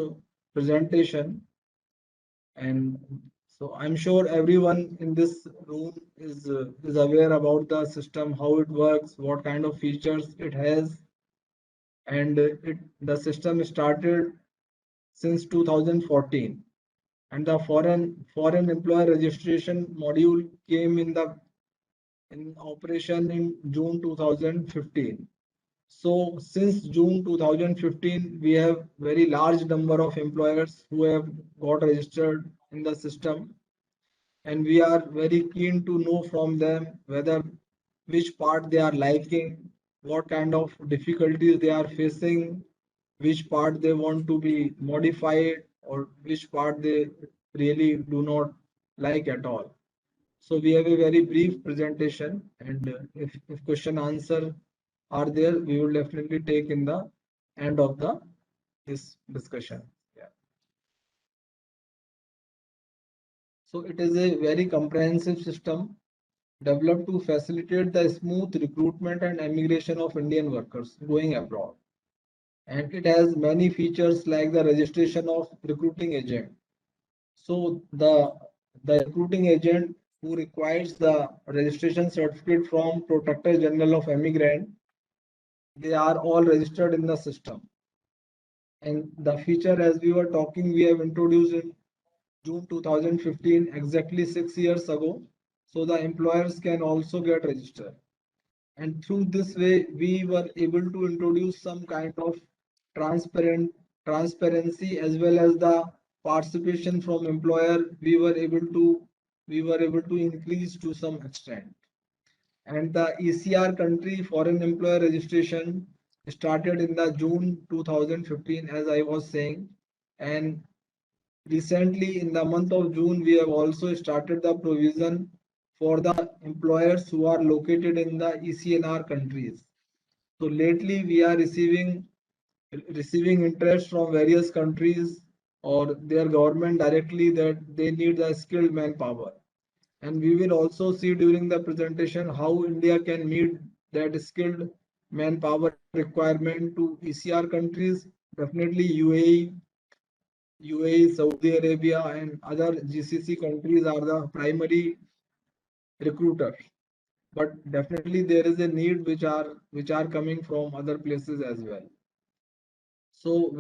presentation, and so I'm sure everyone in this room is aware about the system, how it works, what kind of features it has, and the system started since 2014, and the foreign employer registration module came in operation in June 2015. So since June 2015, we have very large number of employers who have got registered in the system, and we are very keen to know from them whether which part they are liking, what kind of difficulties they are facing, which part they want to be modified, or which part they really do not like at all. So we have a very brief presentation, and if question answer are there, we will definitely take in the end of this discussion. Yeah. So it is a very comprehensive system developed to facilitate the smooth recruitment and immigration of Indian workers going abroad. And it has many features like the registration of recruiting agent. So the recruiting agent who requires the registration certificate from Protector General of Immigrant, they are all registered in the system. And the feature, as we were talking, we have introduced in June 2015, exactly 6 years ago. So the employers can also get registered. And through this way, we were able to introduce some kind of transparency as well as the participation from employer. We were able to increase to some extent. And the ECR country foreign employer registration started in the June 2015, as I was saying, and recently in the month of June we have also started the provision for the employers who are located in the ECNR countries. So lately we are receiving interest from various countries or their government directly that they need the skilled manpower. And we will also see during the presentation how India can meet that skilled manpower requirement to ECR countries. Definitely UAE, Saudi Arabia, and other GCC countries are the primary recruiters. But definitely there is a need which are coming from other places as well. So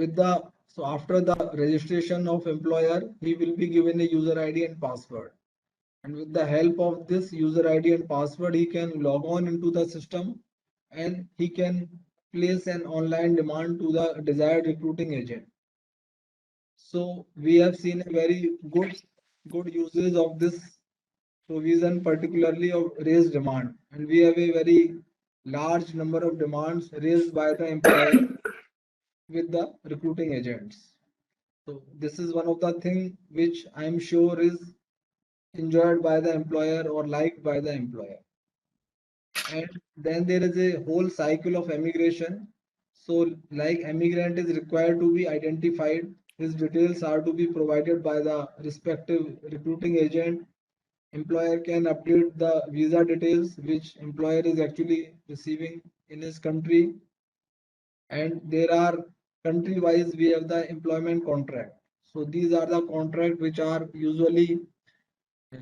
after the registration of employer, he will be given a user ID and password. And with the help of this user ID and password, he can log on into the system and he can place an online demand to the desired recruiting agent. So we have seen a very good usage of this provision, particularly of raised demand. And we have a very large number of demands raised by the employer with the recruiting agents. So this is one of the things which I am sure is enjoyed by the employer or liked by the employer. And then there is a whole cycle of immigration. So like immigrant is required to be identified, his details are to be provided by the respective recruiting agent. Employer can update the visa details which employer is actually receiving in his country. And there are country wise, we have the employment contract. So these are the contracts which are usually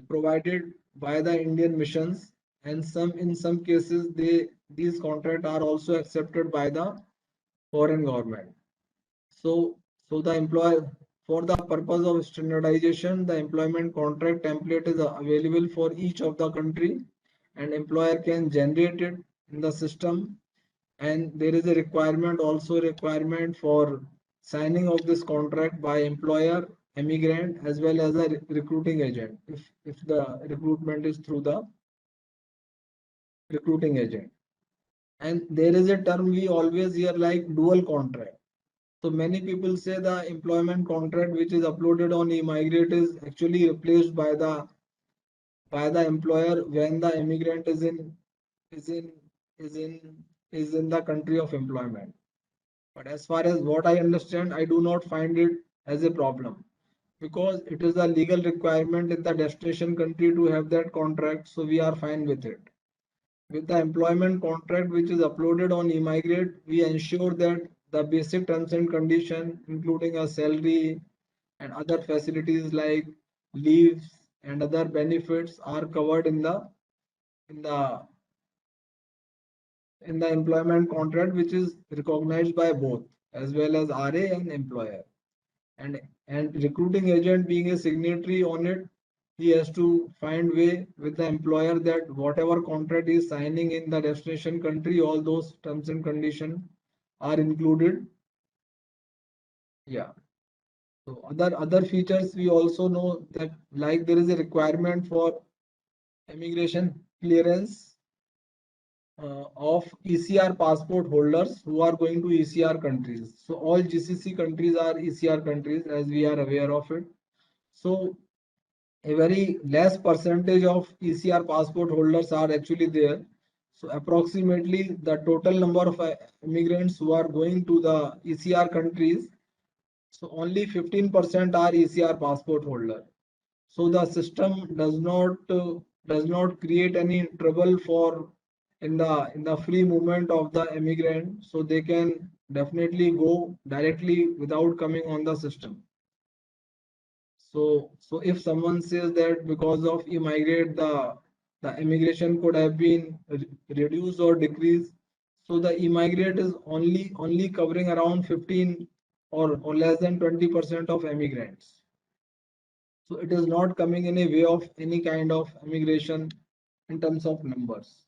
provided by the Indian missions, and in some cases these contracts are also accepted by the foreign government. So the employer, for the purpose of standardization, the employment contract template is available for each of the country, and employer can generate it in the system. And there is a requirement for signing of this contract by employer emigrant as well as a recruiting agent if the recruitment is through the recruiting agent. And there is a term we always hear like dual contract. So many people say the employment contract which is uploaded on eMigrate is actually replaced by the employer when the immigrant is in is in is in is in the country of employment. But as far as what I understand, I do not find it as a problem because it is a legal requirement in the destination country to have that contract, so we are fine with it. With the employment contract which is uploaded on eMigrate, we ensure that the basic terms and conditions, including a salary and other facilities like leaves and other benefits, are covered in in the in the employment contract, which is recognized by both as well as RA and employer. And recruiting agent being a signatory on it, he has to find way with the employer that whatever contract is signing in the destination country, all those terms and conditions are included. Yeah. So other features we also know that like there is a requirement for immigration clearance of ECR passport holders who are going to ECR countries. So all GCC countries are ECR countries as we are aware of it. So a very less percentage of ECR passport holders are actually there. So approximately the total number of immigrants who are going to the ECR countries, so only 15% are ECR passport holder. So the system does not create any trouble for in the free movement of the immigrant, so they can definitely go directly without coming on the system. So if someone says that because of eMigrate the immigration could have been reduced or decreased, so the eMigrate is only covering around 15 or less than 20% of immigrants. So it is not coming in a way of any kind of immigration in terms of numbers.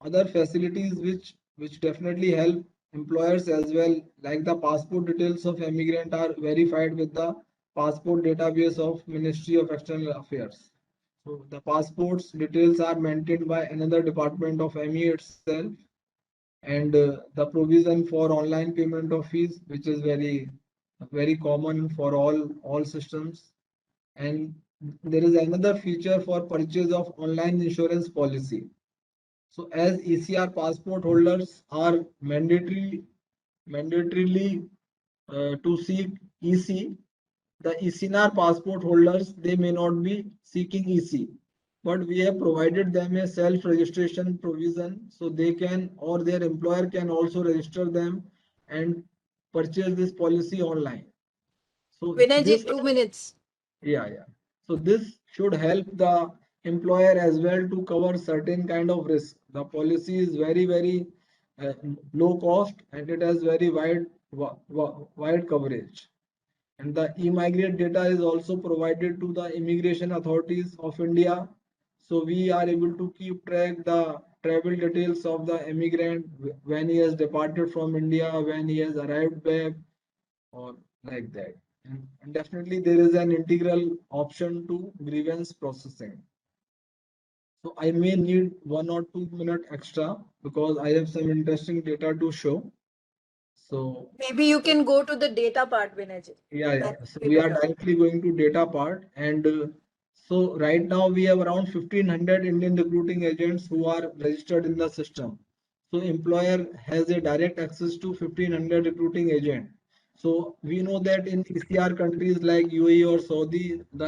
Other facilities which definitely help employers as well, like the passport details of immigrant are verified with the passport database of Ministry of External Affairs. So the passports details are maintained by another department of ME itself, and the provision for online payment of fees, which is very common for all systems. And there is another feature for purchase of online insurance policy. So as ECR passport holders are mandatorily to seek EC, the ECNR passport holders, they may not be seeking EC, but we have provided them a self-registration provision, so they can or their employer can also register them and purchase this policy online. So Vinayji, this 2 minutes. yeah. So this should help the employer as well to cover certain kind of risk. The policy is very low cost and it has very wide coverage. And the e-migrate data is also provided to the immigration authorities of India. So we are able to keep track the travel details of the immigrant when he has departed from India, when he has arrived back, or like that. And definitely there is an integral option to grievance processing. So I may need 1 or 2 minutes extra because I have some interesting data to show. So Maybe you can go to the data part, Vinayji. yeah. So we are directly going to data part, and so right now we have around 1500 Indian recruiting agents who are registered in the system. So employer has a direct access to 1500 recruiting agent. So we know that in ECR countries like UAE or Saudi, the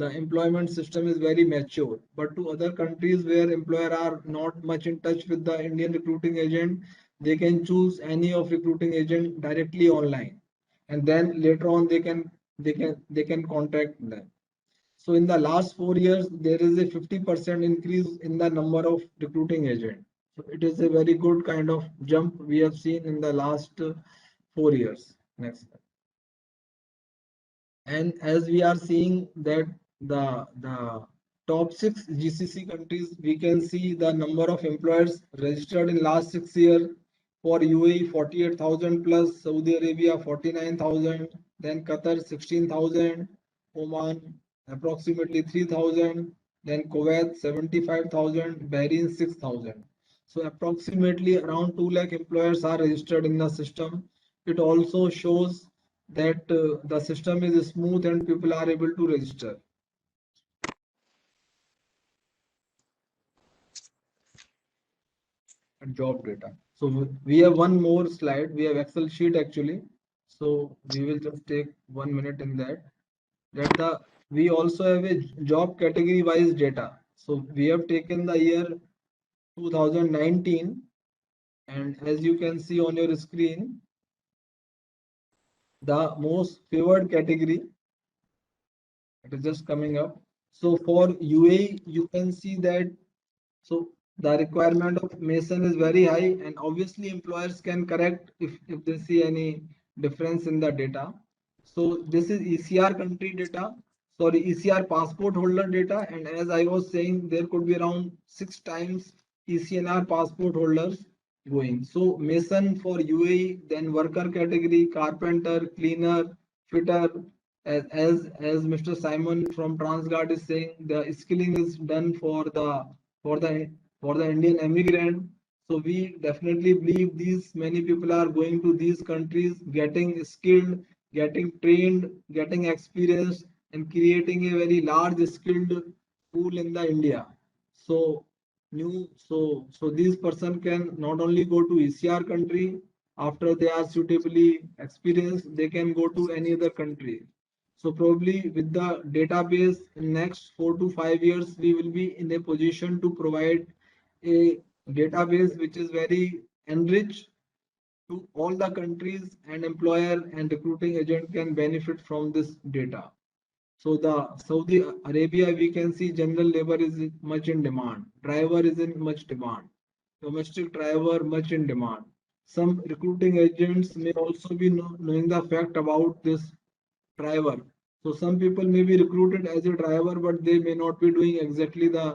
employment system is very mature. But to other countries where employer are not much in touch with the Indian recruiting agent, they can choose any of recruiting agent directly online, and then later on they can contact them. So in the last 4 years, there is a 50% increase in the number of recruiting agents. So it is a very good kind of jump we have seen in the last 4 years. Next. And as we are seeing that the top 6 GCC countries, we can see the number of employers registered in last 6 years For UAE 48,000 plus, Saudi Arabia 49,000, then Qatar 16,000, Oman approximately 3,000, then Kuwait 75,000, Bahrain 6,000. So approximately around 2 lakh employers are registered in the system. It also shows that the system is smooth and people are able to register. And job data. So we have one more slide. We have Excel sheet actually. So we will just take 1 minute in that. We also have a job category wise data. So we have taken the year 2019, and as you can see on your screen, the most favored category, it is just coming up. So for UAE, you can see that so the requirement of Mason is very high, and obviously employers can correct if they see any difference in the data. So this is ECR country data, sorry, ECR passport holder data, and as I was saying, there could be around 6 times ECNR passport holders going. So Mason for UAE, then worker category, carpenter, cleaner, fitter. As Mr. Simon from TransGuard is saying, the skilling is done for the for the Indian immigrant. So we definitely believe these many people are going to these countries, getting skilled, getting trained, getting experience, and creating a very large skilled pool in the India. So so these person can not only go to ECR country after they are suitably experienced, they can go to any other country. So probably with the database in next 4 to 5 years, we will be in a position to provide a database which is very enriched to all the countries, and employer and recruiting agent can benefit from this data. So the Saudi Arabia, we can see general labor is much in demand. Driver is in much demand. Domestic driver much in demand. Some recruiting agents may also be knowing the fact about this driver. So some people may be recruited as a driver, but they may not be doing exactly the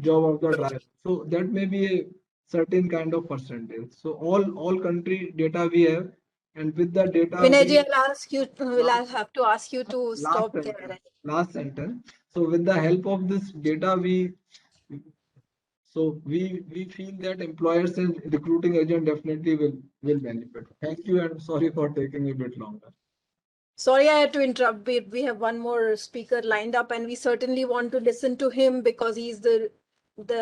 job of the driver. So that may be a certain kind of percentage. So all country data we have, and with the data. Vinayji, I'll have to ask you to stop there. Last sentence. So with the help of this data, we feel that employers and recruiting agent definitely will benefit. Thank you, and sorry for taking a bit longer. Sorry, I had to interrupt. We have one more speaker lined up, and we certainly want to listen to him because he's the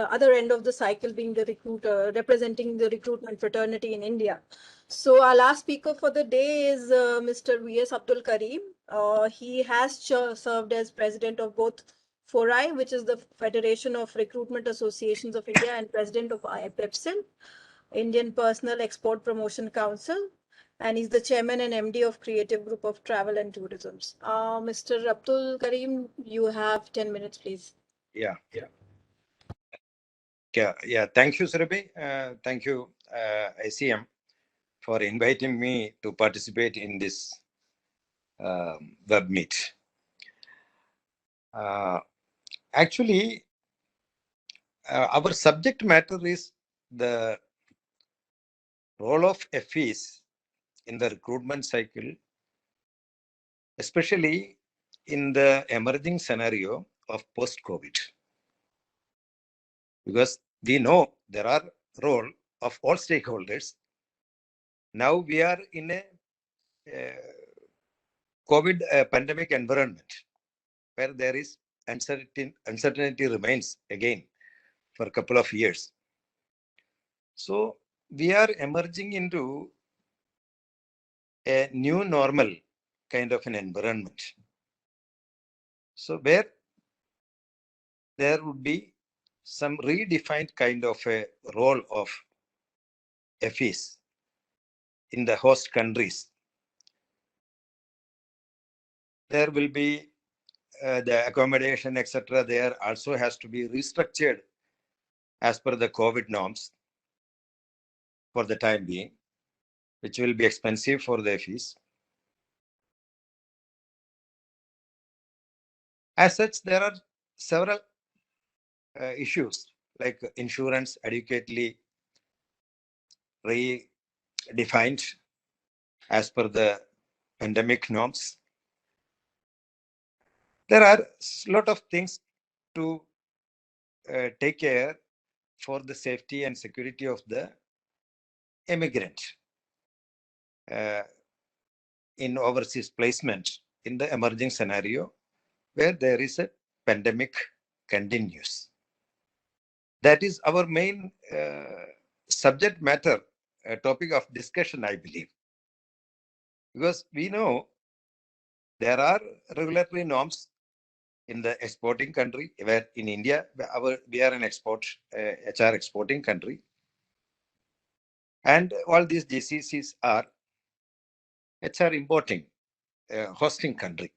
other end of the cycle, being the recruiter, representing the recruitment fraternity in India. So our last speaker for the day is Mr. V.S. Abdul Karim. He has served as president of both FORI, which is the Federation of Recruitment Associations of India, and president of IPEPSIL, Indian Personal Export Promotion Council, and he's the chairman and MD of Creative Group of Travel and Tourism. Mr. Abdul Karim, you have 10 minutes, please. Yeah. Thank you, Surabhi. Thank you, ICM, for inviting me to participate in this web meet. Actually, our subject matter is the role of FEs in the recruitment cycle, especially in the emerging scenario of post-COVID. Because we know there are role of all stakeholders. Now we are in a COVID pandemic environment where there is uncertainty remains again for a couple of years. So we are emerging into a new normal kind of an environment. So where there would be some redefined kind of a role of FEs in the host countries. There will be the accommodation, etc. There also has to be restructured as per the COVID norms for the time being, which will be expensive for the FEs. As such, there are several issues like insurance adequately defined as per the pandemic norms. There are a lot of things to take care for the safety and security of the immigrant in overseas placement in the emerging scenario where there is a pandemic continues. That is our main subject matter, topic of discussion, I believe. Because we know there are regulatory norms in the exporting country, where in India, we are an HR exporting country. And all these GCCs are HR importing, hosting country.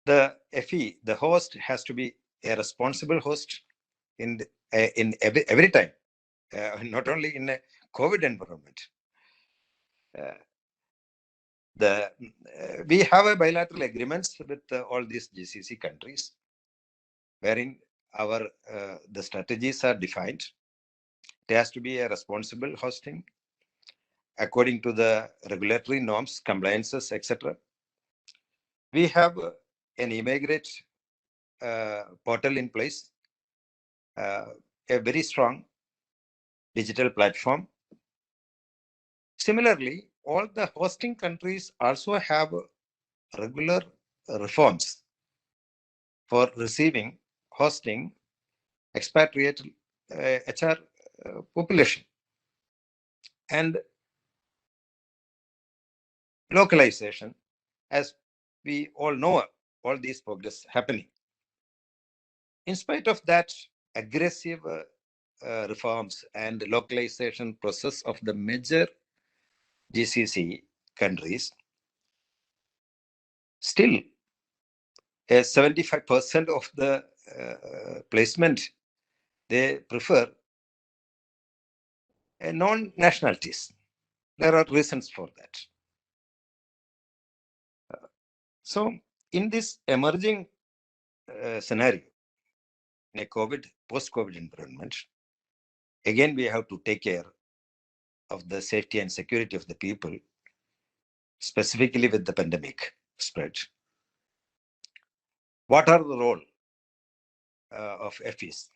The FE, the host, has to be a responsible host in every time, not only in a COVID environment. We have a bilateral agreements with all these GCC countries, wherein our the strategies are defined. It has to be a responsible hosting according to the regulatory norms, compliances, etc. We have an immigrant portal in place, a very strong digital platform. Similarly, all the hosting countries also have regular reforms for receiving, hosting expatriate HR population, and localization, as we all know, all these progress happening. In spite of that aggressive reforms and localization process of the major GCC countries, still 75% of the placement, they prefer non-nationalities. There are reasons for that. So in this emerging scenario, in a post-COVID environment, again, we have to take care of the safety and security of the people, specifically with the pandemic spread. What are the role of FEs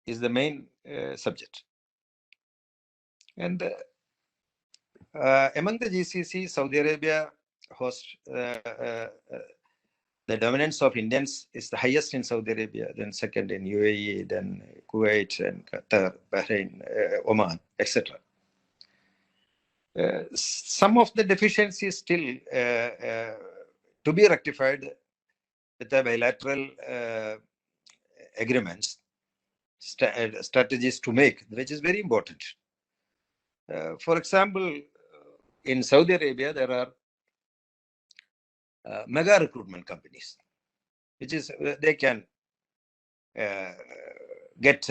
is the main subject. And among the GCC, Saudi Arabia hosts the dominance of Indians is the highest in Saudi Arabia, then second in UAE, then Kuwait and Qatar, Bahrain, Oman, etc. Some of the deficiencies still to be rectified with the bilateral agreements, strategies to make, which is very important. For example, in Saudi Arabia, there are mega recruitment companies, which is they can get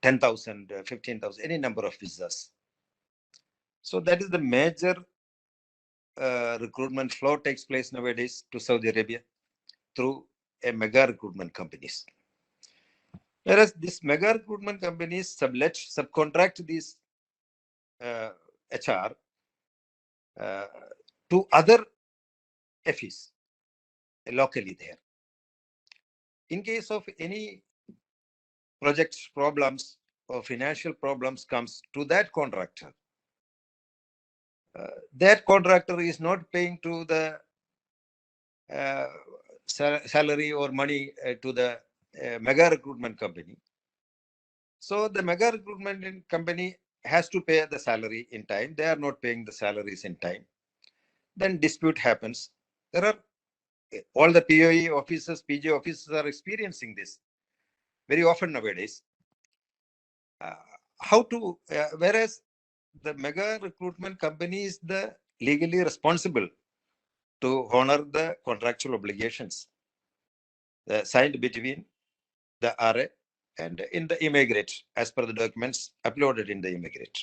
10,000, 15,000, any number of visas. So that is the major recruitment flow takes place nowadays to Saudi Arabia through a mega recruitment companies. Whereas these mega recruitment companies subcontract these HR to other FEs locally there. In case of any project problems or financial problems comes to that contractor, that contractor is not paying to the salary or money to the mega recruitment company. So the mega recruitment company has to pay the salary in time. They are not paying the salaries in time. Then dispute happens. There are all the POE officers, PG officers are experiencing this very often nowadays. Whereas the mega recruitment company is the legally responsible to honor the contractual obligations signed between the RA and in the immigrant, as per the documents uploaded in the immigrant.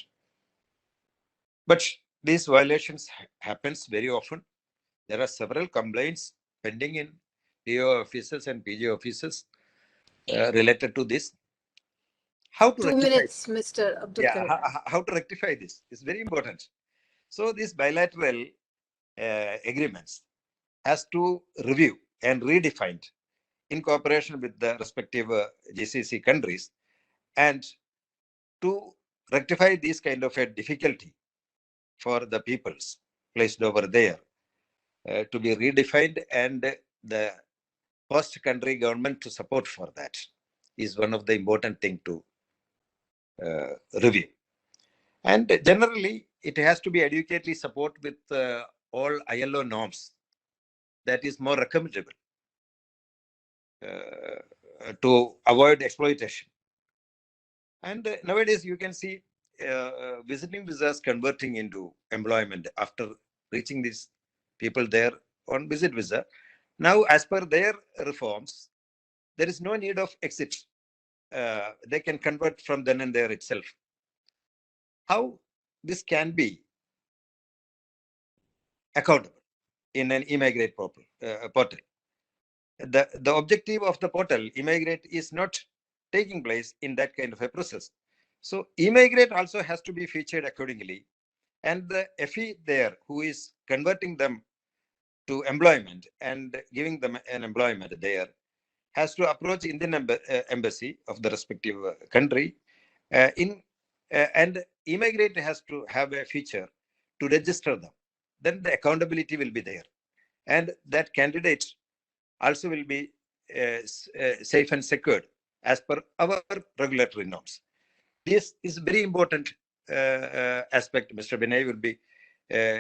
But these violations happens very often. There are several complaints pending in PO officers and PG officers related to this. how to 2 rectify minutes, Mr. Abdul yeah, Karim. how to rectify this is very important. So these bilateral agreements has to review and redefined in cooperation with the respective GCC countries, and to rectify this kind of a difficulty for the peoples placed over there to be redefined, and the host country government to support for that is one of the important thing to review. And generally, it has to be adequately support with all ILO norms. That is more recommendable to avoid exploitation. And nowadays, you can see visiting visas converting into employment after reaching these people there on visit visa. Now, as per their reforms, there is no need of exit. They can convert from then and there itself. How this can be accountable in an e-migrate portal? The objective of the portal, e-migrate, is not taking place in that kind of a process. So e-migrate also has to be featured accordingly. And the FE there, who is converting them to employment and giving them an employment there, has to approach Indian embassy of the respective country and e-migrate has to have a feature to register them. Then the accountability will be there. And that candidate also will be safe and secured as per our regulatory norms. This is very important aspect. Mr. Vinay will be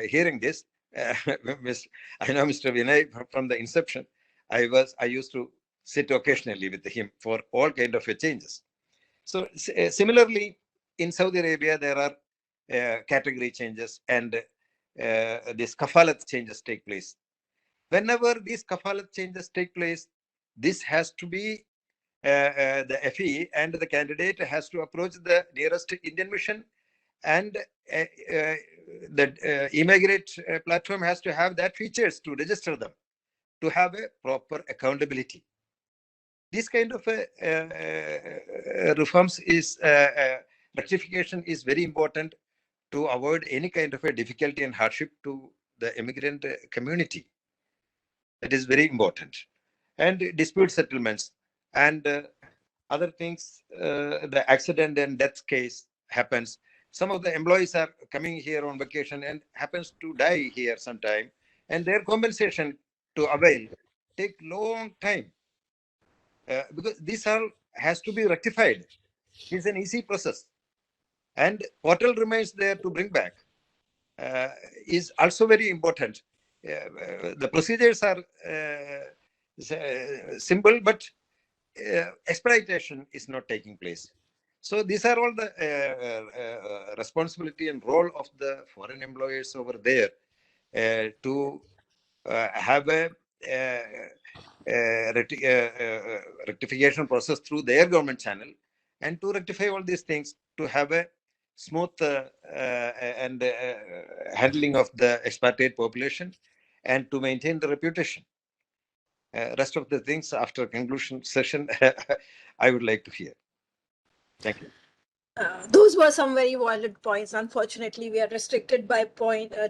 hearing this. I know Mr. Vinay from the inception. I used to sit occasionally with him for all kind of changes. So similarly, in Saudi Arabia, there are category changes and these kafalat changes take place. Whenever these kafalat changes take place, this has to be the FE, and the candidate has to approach the nearest Indian mission, and the e-migrate platform has to have that features to register them, to have a proper accountability. This kind of reforms is rectification is very important to avoid any kind of a difficulty and hardship to the immigrant community. That is very important. And dispute settlements and other things, the accident and death case happens. Some of the employees are coming here on vacation and happens to die here sometime, and their compensation to avail take long time because this all has to be rectified. It's an easy process, and portal remains there to bring back is also very important. The procedures are simple, but exploitation is not taking place. So these are all the responsibility and role of the foreign employers over there to have a rectification process through their government channel, and to rectify all these things, to have a smooth and handling of the expatriate population, and to maintain the reputation. Rest of the things after conclusion session, I would like to hear. Thank you. Those were some very valid points. Unfortunately, we are restricted by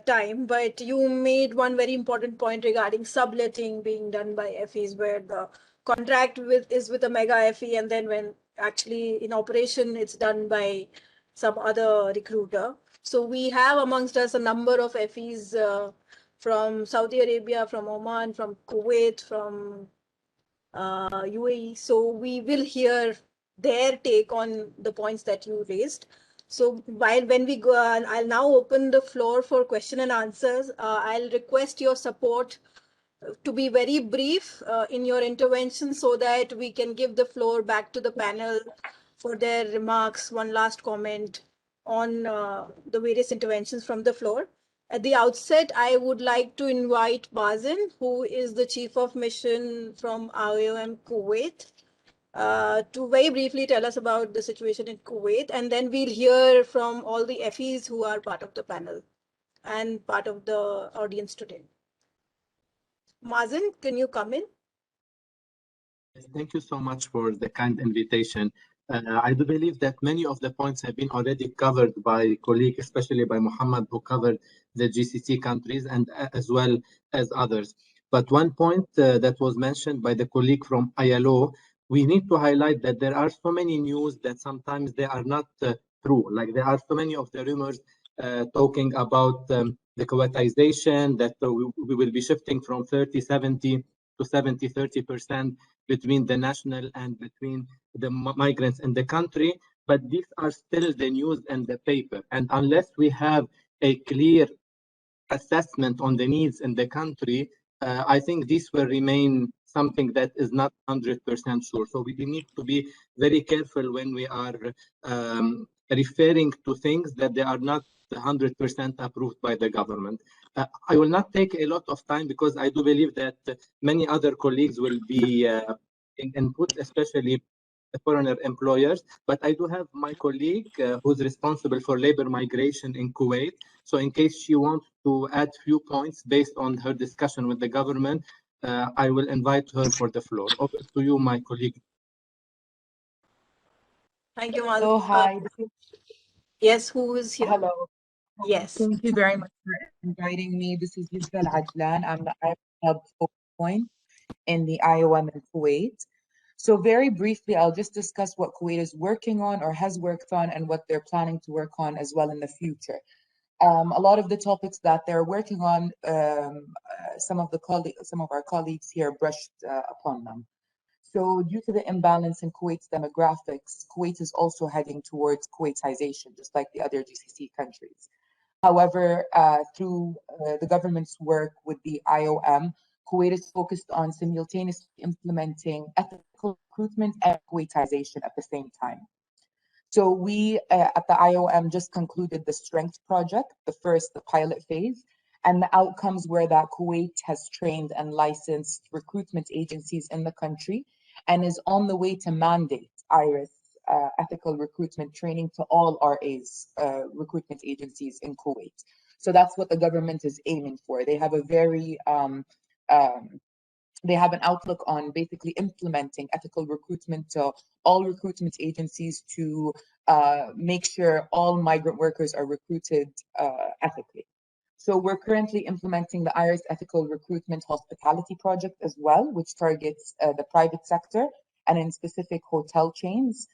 time, but you made one very important point regarding subletting being done by FEs, where the contract is with a mega FE, and then when actually in operation, it's done by some other recruiter. So we have amongst us a number of FEs from Saudi Arabia, from Oman, from Kuwait, from UAE. So we will hear their take on the points that you raised. So when we go, I'll now open the floor for question and answers. I'll request your support to be very brief in your intervention so that we can give the floor back to the panel for their remarks, one last comment on the various interventions from the floor. At the outset, I would like to invite Mazen, who is the Chief of Mission from IOM Kuwait, to very briefly tell us about the situation in Kuwait, and then we'll hear from all the FEs who are part of the panel and part of the audience today. Mazen, can you come in? Yes, thank you so much for the kind invitation. I do believe that many of the points have been already covered by colleagues, especially by Muhammad, who covered the GCC countries and as well as others. But one point that was mentioned by the colleague from ILO, we need to highlight that there are so many news that sometimes they are not true. Like there are so many of the rumors talking about the Kuwaitization, that we will be shifting from 30-70 to 70-30% between the national and between the migrants in the country, but these are still the news and the paper. And unless we have a clear assessment on the needs in the country, I think this will remain something that is not 100% sure. So we need to be very careful when we are referring to things that they are not 100% approved by the government. I will not take a lot of time because I do believe that many other colleagues will be input, especially the foreigner employers, but I do have my colleague who's responsible for labor migration in Kuwait. So in case she wants to add few points based on her discussion with the government, I will invite her for the floor. Over to you, my colleague. Thank you, Mal. Hello, hi. Yes, who is here? Hello. Yes. Thank you very much for inviting me. This is Yusra Al-Ajlan. I'm the IOM Hub Focal Point in the IOM in Kuwait. So very briefly, I'll just discuss what Kuwait is working on or has worked on and what they're planning to work on as well in the future. A lot of the topics that they're working on, some of our colleagues here brushed upon them. So due to the imbalance in Kuwait's demographics, Kuwait is also heading towards Kuwaitization, just like the other GCC countries. However, through the government's work with the IOM, Kuwait is focused on simultaneously implementing ethical recruitment and Kuwaitization at the same time. So we at the IOM just concluded the Strength Project, the pilot phase, and the outcomes were that Kuwait has trained and licensed recruitment agencies in the country and is on the way to mandate IRIS ethical recruitment training to all RAs, recruitment agencies in Kuwait. So that's what the government is aiming for. They have a very they have an outlook on basically implementing ethical recruitment to all recruitment agencies to make sure all migrant workers are recruited ethically. So we're currently implementing the IRIS Ethical Recruitment Hospitality Project as well, which targets the private sector and in specific hotel chains.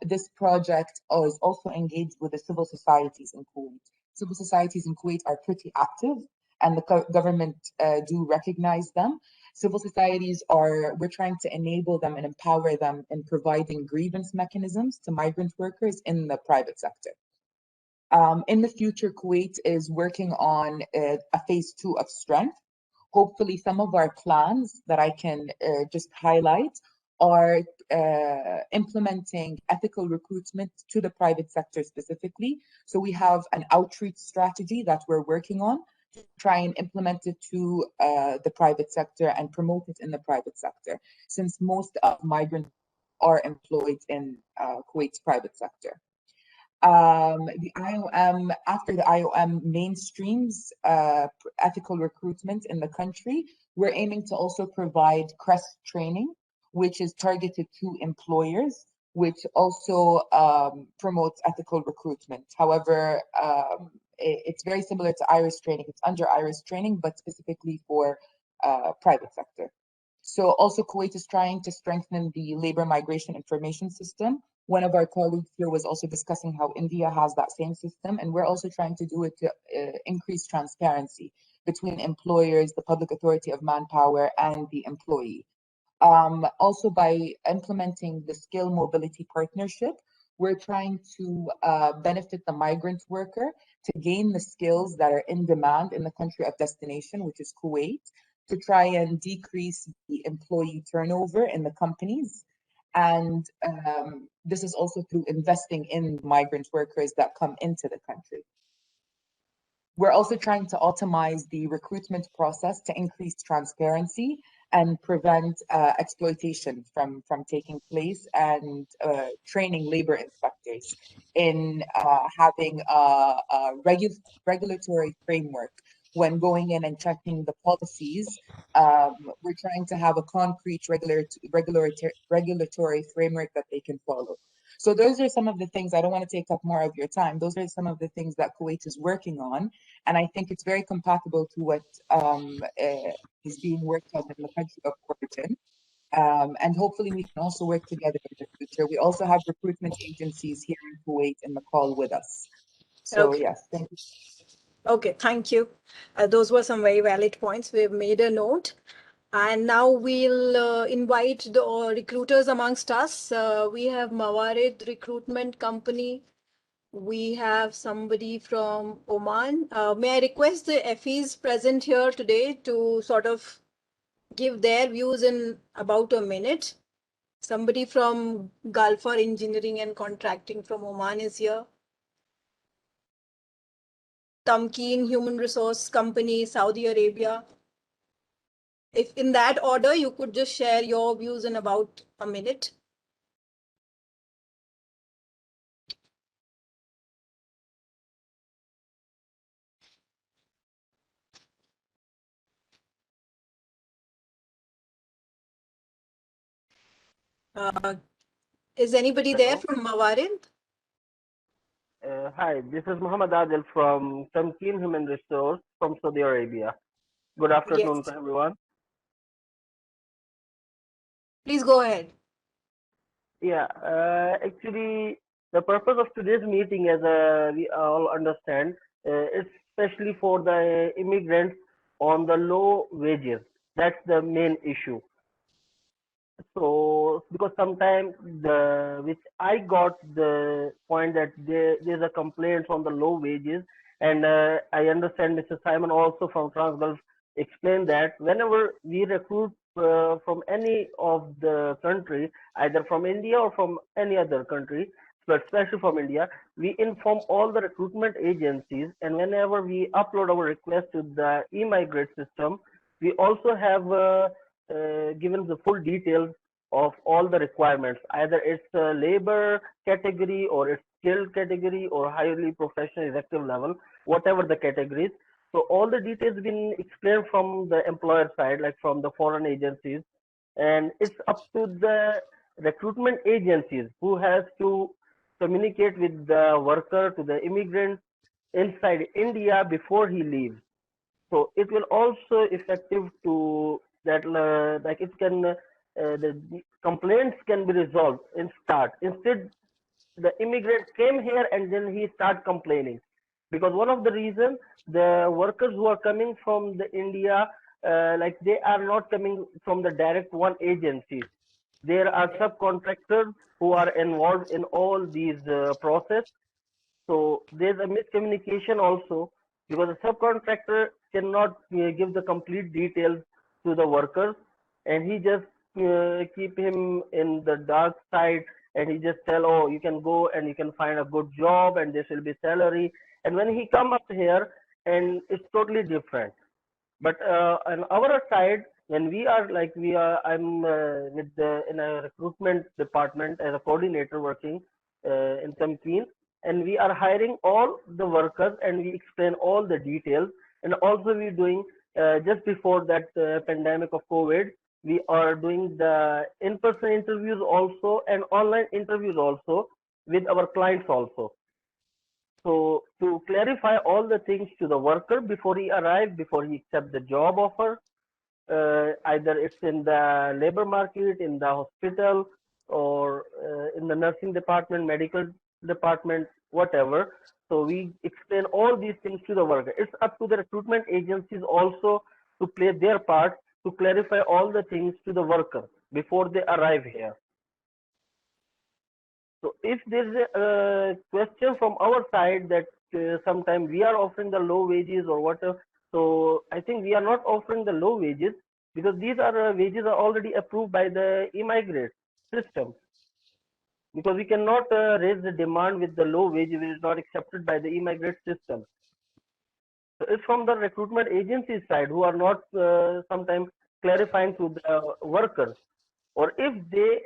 This project is also engaged with the civil societies in Kuwait. Civil societies in Kuwait are pretty active and the government do recognize them. Civil societies we're trying to enable them and empower them in providing grievance mechanisms to migrant workers in the private sector. In the future, Kuwait is working on a phase 2 of Strength. Hopefully some of our plans that I can just highlight are implementing ethical recruitment to the private sector specifically. So we have an outreach strategy that we're working on to try and implement it to the private sector and promote it in the private sector, since most of migrants are employed in Kuwait's private sector. The IOM, after the IOM mainstreams ethical recruitment in the country, we're aiming to also provide CREST training, which is targeted to employers, which also promotes ethical recruitment. However, it's very similar to IRIS training. It's under IRIS training, but specifically for private sector. So also Kuwait is trying to strengthen the labor migration information system. One of our colleagues here was also discussing how India has that same system, and we're also trying to do it to increase transparency between employers, the Public Authority of Manpower, and the employee. Also by implementing the Skill Mobility Partnership, we're trying to benefit the migrant worker to gain the skills that are in demand in the country of destination, which is Kuwait, to try and decrease the employee turnover in the companies. And this is also through investing in migrant workers that come into the country. We're also trying to optimize the recruitment process to increase transparency and prevent exploitation from taking place, and training labor inspectors in having a regulatory framework when going in and checking the policies, we're trying to have a concrete regulatory framework that they can follow. So those are some of the things. I don't want to take up more of your time. Those are some of the things that Kuwait is working on. And I think it's very compatible to what is being worked on in the country of origin. And hopefully we can also work together in the future. We also have recruitment agencies here in Kuwait in the call with us. So Okay. yes, thank you. Okay, thank you. Those were some very valid points. We've made a note. And now we'll invite the recruiters amongst us. We have Mawarid Recruitment Company. We have somebody from Oman. May I request the FEs present here today to sort of give their views in about a minute. Somebody from Gulfar Engineering and Contracting from Oman is here. Tamkeen Human Resource Company, Saudi Arabia. If in that order, you could just share your views in about a minute. Is anybody there from Mawarid? Hi, this is Muhammad Adil from Tamkeen Human Resource from Saudi Arabia. Good afternoon Yes. to everyone. Please go ahead. Yeah, actually, the purpose of today's meeting, as we all understand, is especially for the immigrants on the low wages. That's the main issue. So because sometimes which I got the point that there's a complaint on the low wages, and I understand Mr. Simon also from Transgulf explained that whenever we recruit from any of the country, either from India or from any other country, but especially from India, we inform all the recruitment agencies, and whenever we upload our request to the e-migrate system, we also have given the full details of all the requirements. Either it's a labor category or it's skilled category or highly professional executive level, whatever the categories. So all the details been explained from the employer side, like from the foreign agencies, and it's up to the recruitment agencies who has to communicate with the worker, to the immigrant inside India before he leaves. So it will also effective to that like it can the complaints can be resolved in start. Instead, the immigrant came here and then he start complaining, because one of the reasons the workers who are coming from the India, like they are not coming from the direct one agencies. There are subcontractors who are involved in all these process. So there's a miscommunication also, because the subcontractor cannot give the complete details to the workers, and he just keep him in the dark side, and he just tell, oh, you can go and you can find a good job and this will be salary. And when he come up here, and it's totally different. But on our side, when we are like I'm with the in a recruitment department as a coordinator working in Tamkeen, and we are hiring all the workers and we explain all the details. And also we doing just before that pandemic of COVID, we are doing the in-person interviews also and online interviews also with our clients also. So to clarify all the things to the worker before he arrives, before he accepts the job offer, either it's in the labor market, in the hospital, or in the nursing department, medical department, whatever. So we explain all these things to the worker. It's up to the recruitment agencies also to play their part to clarify all the things to the worker before they arrive here. So if there's a question from our side that sometimes we are offering the low wages or whatever, so I think we are not offering the low wages, because these are wages are already approved by the e-migrate system. Because we cannot raise the demand with the low wage which is not accepted by the e-migrate system. So it's from the recruitment agency side who are not sometimes clarifying to the workers, or if they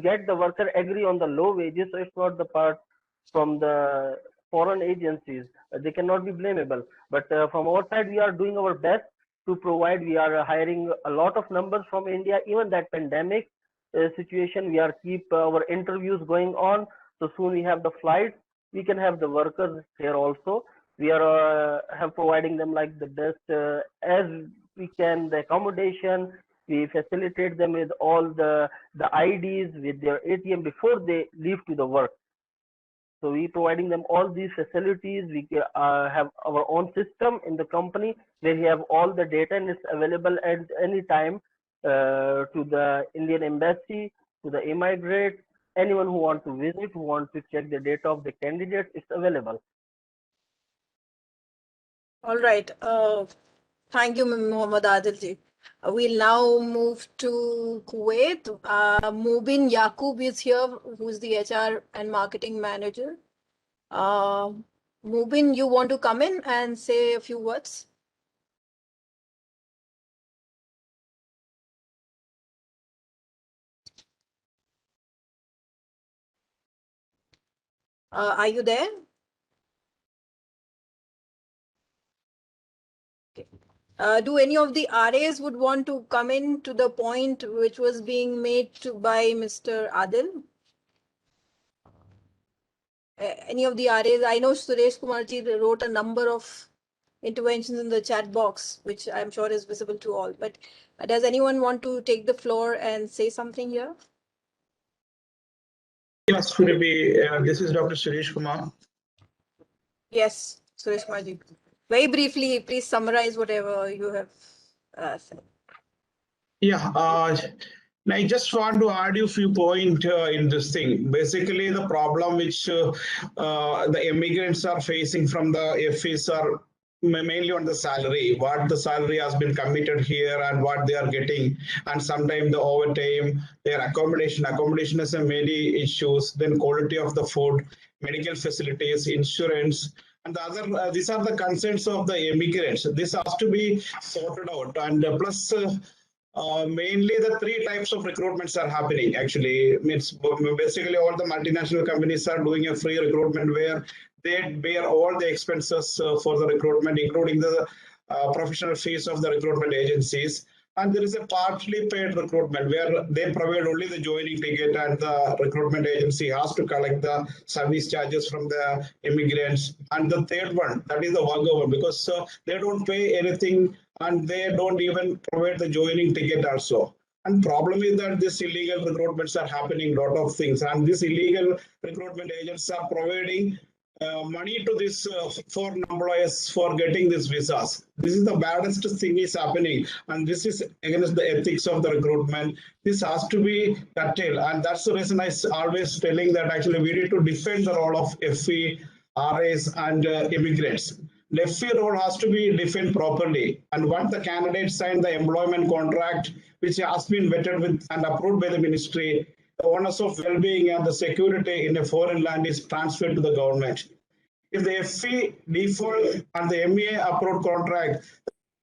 get the worker agree on the low wages, so it's not the part from the foreign agencies. They cannot be blamable. But from our side, we are doing our best to provide. We are hiring a lot of numbers from India. Even that pandemic situation, we are keep our interviews going on. So soon we have the flights, we can have the workers here also. We are have providing them like the best as we can, the accommodation. We facilitate them with all the IDs, with their ATM before they leave to the work. So we providing them all these facilities. We have our own system in the company where we have all the data, and it's available at any time to the Indian embassy, to the immigrants, anyone who wants to visit, who wants to check the data of the candidates, it's available. All right. Thank you, Mohammad Adil. We'll now move to Kuwait. Mubin Yaqub is here, who's the HR and marketing manager. Mubin, you want to come in and say a few words? Are you there? Okay. Do any of the RAs would want to come in to the point which was being made by Mr. Adil? Any of the RAs? I know Suresh Kumarji wrote a number of interventions in the chat box, which I'm sure is visible to all. But does anyone want to take the floor and say something here? Yes, Surabhi, this is Dr. Suresh Kumar. Yes, Suresh Kumarji. Very briefly, please summarize whatever you have said. Yeah, I just want to add you a few points in this thing. Basically, the problem which the immigrants are facing from the FEs are mainly on the salary, what the salary has been committed here and what they are getting, and sometimes the overtime, their accommodation has many issues, then quality of the food, medical facilities, insurance, and the other these are the concerns of the immigrants. This has to be sorted out, and plus mainly the three types of recruitments are happening. Actually, it's basically all the multinational companies are doing a free recruitment where they bear all the expenses for the recruitment, including the professional fees of the recruitment agencies. And there is a partly paid recruitment where they provide only the joining ticket, and the recruitment agency has to collect the service charges from the immigrants. And the third one, that is the walkover, because they don't pay anything and they don't even provide the joining ticket also. And problem is that these illegal recruitments are happening, lot of things, and these illegal recruitment agents are providing money to these foreign employers for getting these visas. This is the baddest thing is happening, and this is against the ethics of the recruitment. This has to be curtailed, and that's the reason I always telling that actually we need to defend the role of FE, RAs, and immigrants. The FE role has to be defined properly, and once the candidate signed the employment contract, which has been vetted with and approved by the ministry, the onus of well-being and the security in a foreign land is transferred to the government. If the FE default and the MEA approved contract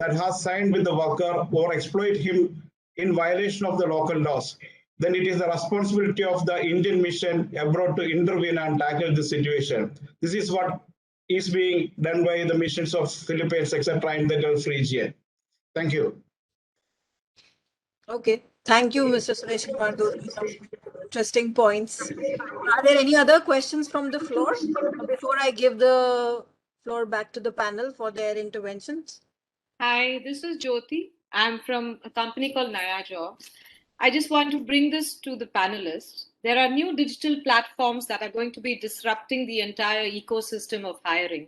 that has signed with the worker or exploit him in violation of the local laws, then it is the responsibility of the Indian mission abroad to intervene and tackle the situation. This is what is being done by the missions of Philippines, etc., in the Gulf region. Thank you. Okay, thank you, Mr. Suresh Kumar. Those are some interesting points. Are there any other questions from the floor before I give the floor back to the panel for their interventions? Hi, this is Jyoti. I'm from a company called Naya Jobs. I just want to bring this to the panelists. There are new digital platforms that are going to be disrupting the entire ecosystem of hiring.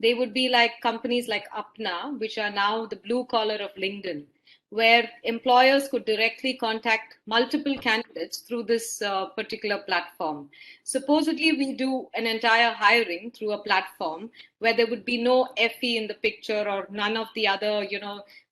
They would be like companies like Apna, which are now the blue collar of LinkedIn, where employers could directly contact multiple candidates through this particular platform. Supposedly, we do an entire hiring through a platform where there would be no FE in the picture or none of the other,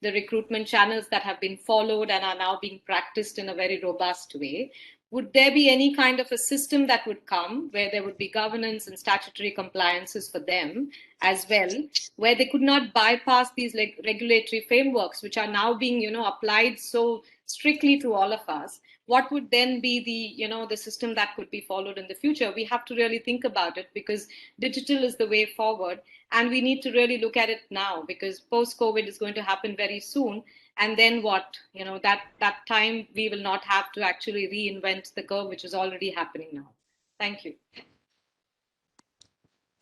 the recruitment channels that have been followed and are now being practiced in a very robust way. Would there be any kind of a system that would come where there would be governance and statutory compliances for them as well, where they could not bypass these regulatory frameworks, which are now being, applied so strictly to all of us, what would then be the system that could be followed in the future? We have to really think about it, because digital is the way forward, and we need to really look at it now, because post-COVID is going to happen very soon. And then what? That time we will not have to actually reinvent the curve, which is already happening now. Thank you.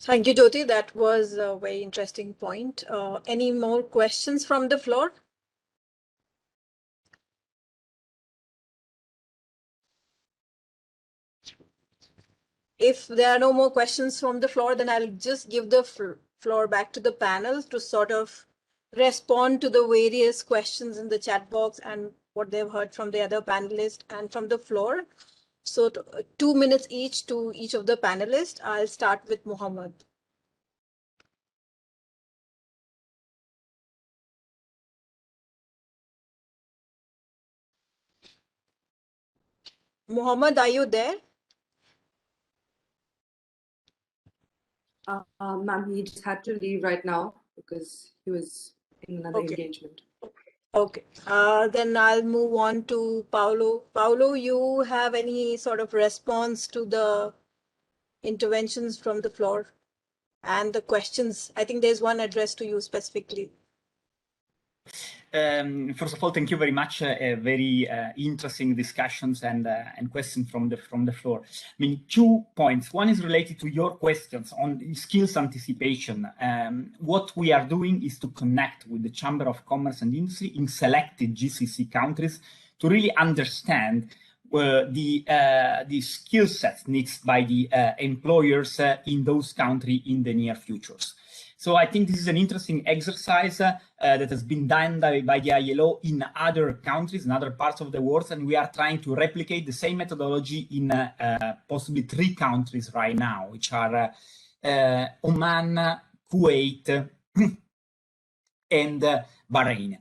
Thank you, Jyoti. That was a very interesting point. Any more questions from the floor? If there are no more questions from the floor, then I'll just give the floor back to the panel to sort of respond to the various questions in the chat box and what they've heard from the other panelists and from the floor. So 2 minutes each to each of the panelists. I'll start with Mohammed. Mohammed, are you there? Ma'am, he just had to leave right now because he was in another engagement. Okay, then I'll move on to Paulo. Paulo, you have any sort of response to the interventions from the floor and the questions? I think there's one addressed to you specifically. First of all, thank you very much. Very interesting discussions and questions from the floor. I mean, 2 points. One is related to your questions on skills anticipation. What we are doing is to connect with the Chamber of Commerce and Industry in selected GCC countries to really understand the skill sets needed by the employers in those countries in the near futures. So I think this is an interesting exercise that has been done by the ILO in other countries, in other parts of the world, and we are trying to replicate the same methodology in possibly 3 countries right now, which are Oman, Kuwait, and Bahrain.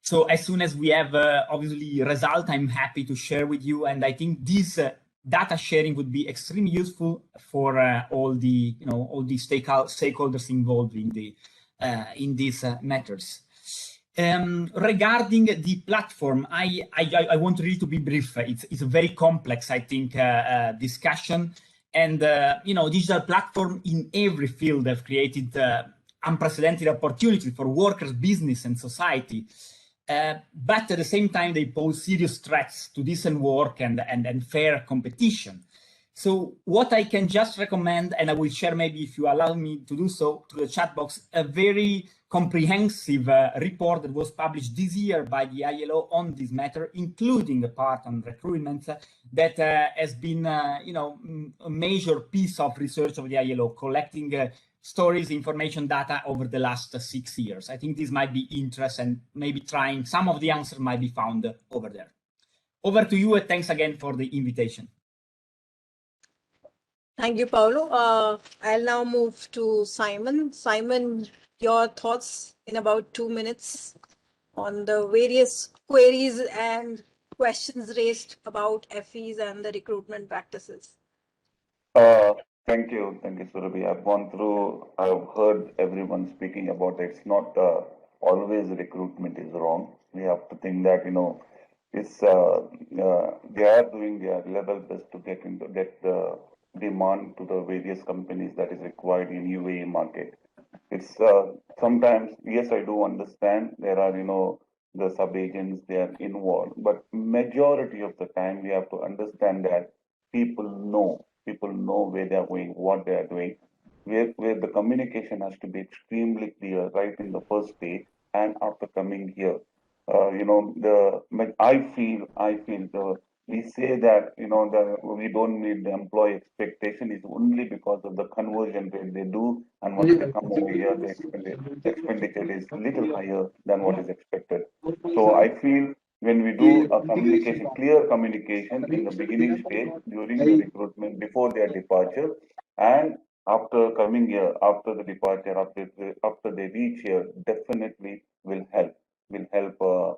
So as soon as we have obviously result, I'm happy to share with you, and I think this data sharing would be extremely useful for all the stakeholders involved in these matters. Regarding the platform, I want really to be brief. It's a very complex, I think, discussion, and digital platform in every field have created unprecedented opportunity for workers, business, and society. But at the same time, they pose serious threats to decent work and fair competition. So what I can just recommend, and I will share maybe if you allow me to do so to the chat box, a very comprehensive report that was published this year by the ILO on this matter, including the part on recruitment that has been a major piece of research of the ILO, collecting stories, information, data over the last 6 years. I think this might be interesting, and maybe trying some of the answers might be found over there. Over to you, and thanks again for the invitation. Thank you, Paulo. I'll now move to Simon. Simon, your thoughts in about 2 minutes on the various queries and questions raised about FEs and the recruitment practices. Thank you, Surabhi. I've heard everyone speaking about it. It's not always recruitment is wrong. We have to think that, it's they are doing their level best to get the demand to the various companies that is required in UAE market. It's sometimes, yes, I do understand there are, the sub-agents, they are involved, but majority of the time we have to understand that people know where they are going, what they are doing, where the communication has to be extremely clear right in the first stage and after coming here. I feel we say that, we don't meet the employee expectation is only because of the conversion rate they do, and once they come over here, the expenditure is little higher than what is expected. So I feel when we do a clear communication in the beginning stage, during the recruitment, before their departure, and after coming here, after the departure, after they reach here, definitely will help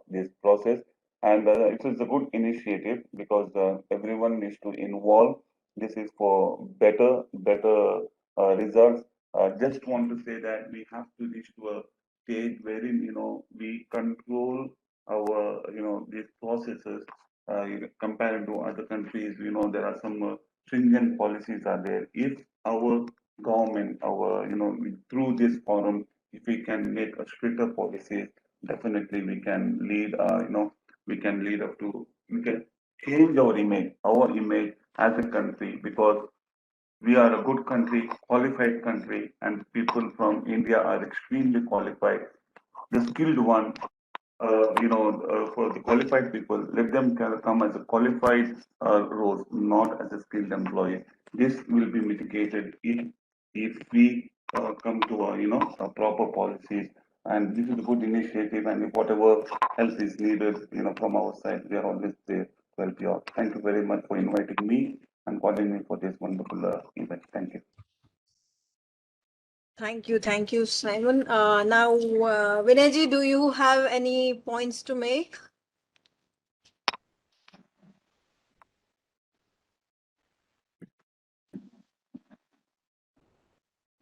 this process. And it is a good initiative because everyone needs to involve. This is for better results. Just want to say that we have to reach to a stage wherein we control our these processes compared to other countries, there are some stringent policies are there. If our government, through this forum, if we can make a stricter policies, definitely we can lead, we can lead up to, we can change our image as a country, because we are a good country, qualified country, and people from India are extremely qualified. The skilled one, for the qualified people, let them come as a qualified roles, not as a skilled employee. This will be mitigated if we come to a proper policies. And this is a good initiative. And if whatever help is needed, from our side, we are always there to help you out. Thank you very much for inviting me and calling me for this wonderful event. Thank you. Thank you, Simon. Now, Vinayji, do you have any points to make?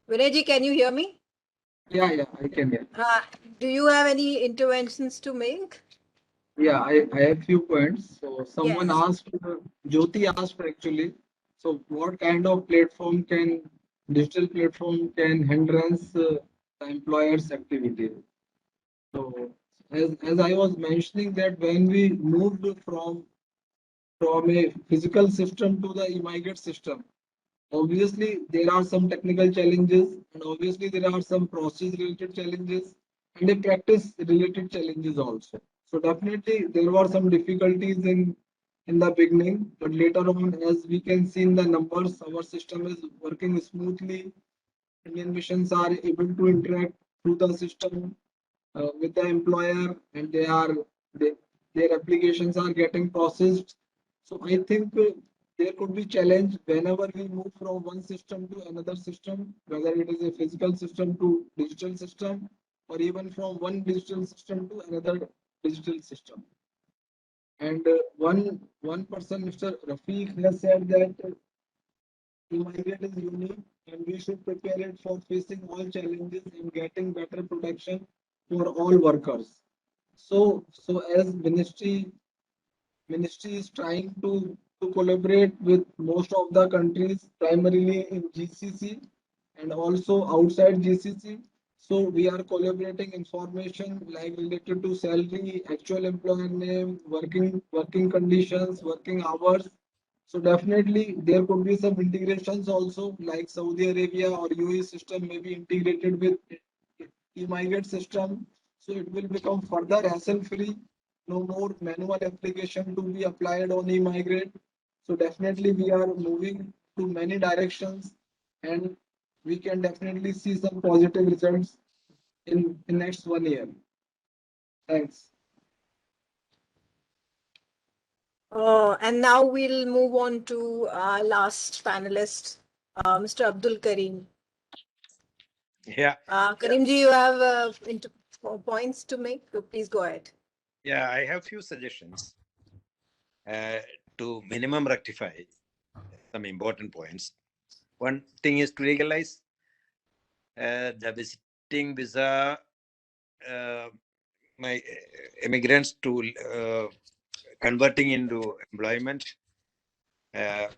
Vinayji, can you hear me? Yeah, I can hear. Do you have any interventions to make? Yeah, I have few points. So someone Yes. asked, Jyoti asked actually, so what kind of digital platform can hindrance the employer's activity? So as I was mentioning that when we moved from a physical system to the e-migrate system, obviously there are some technical challenges, and obviously there are some process related challenges and a practice related challenges also. So definitely there were some difficulties in the beginning, but later on, as we can see in the numbers, our system is working smoothly. Indian missions are able to interact through the system with the employer, and they, their applications are getting processed. So I think there could be challenge whenever we move from one system to another system, whether it is a physical system to digital system, or even from one digital system to another digital system. And one person, Mr. Rafiq, has said that migrant is unique, and we should prepare it for facing all challenges and getting better protection for all workers. So as ministry is trying to collaborate with most of the countries, primarily in GCC and also outside GCC. So we are collaborating information like related to salary, actual employer name, working conditions, working hours. So definitely there could be some integrations also, like Saudi Arabia or UAE system may be integrated with e-migrate system. So it will become further hassle free. No more manual application to be applied on e-migrate. So definitely we are moving to many directions, and we can definitely see some positive results in next 1 year. Thanks. And now we'll move on to our last panelist, Mr. Abdul Karim. Yeah. Karimji, you have points to make, so please go ahead. Yeah, I have few suggestions to minimum rectify some important points. One thing is to legalize the visiting visa, my immigrants to converting into employment. The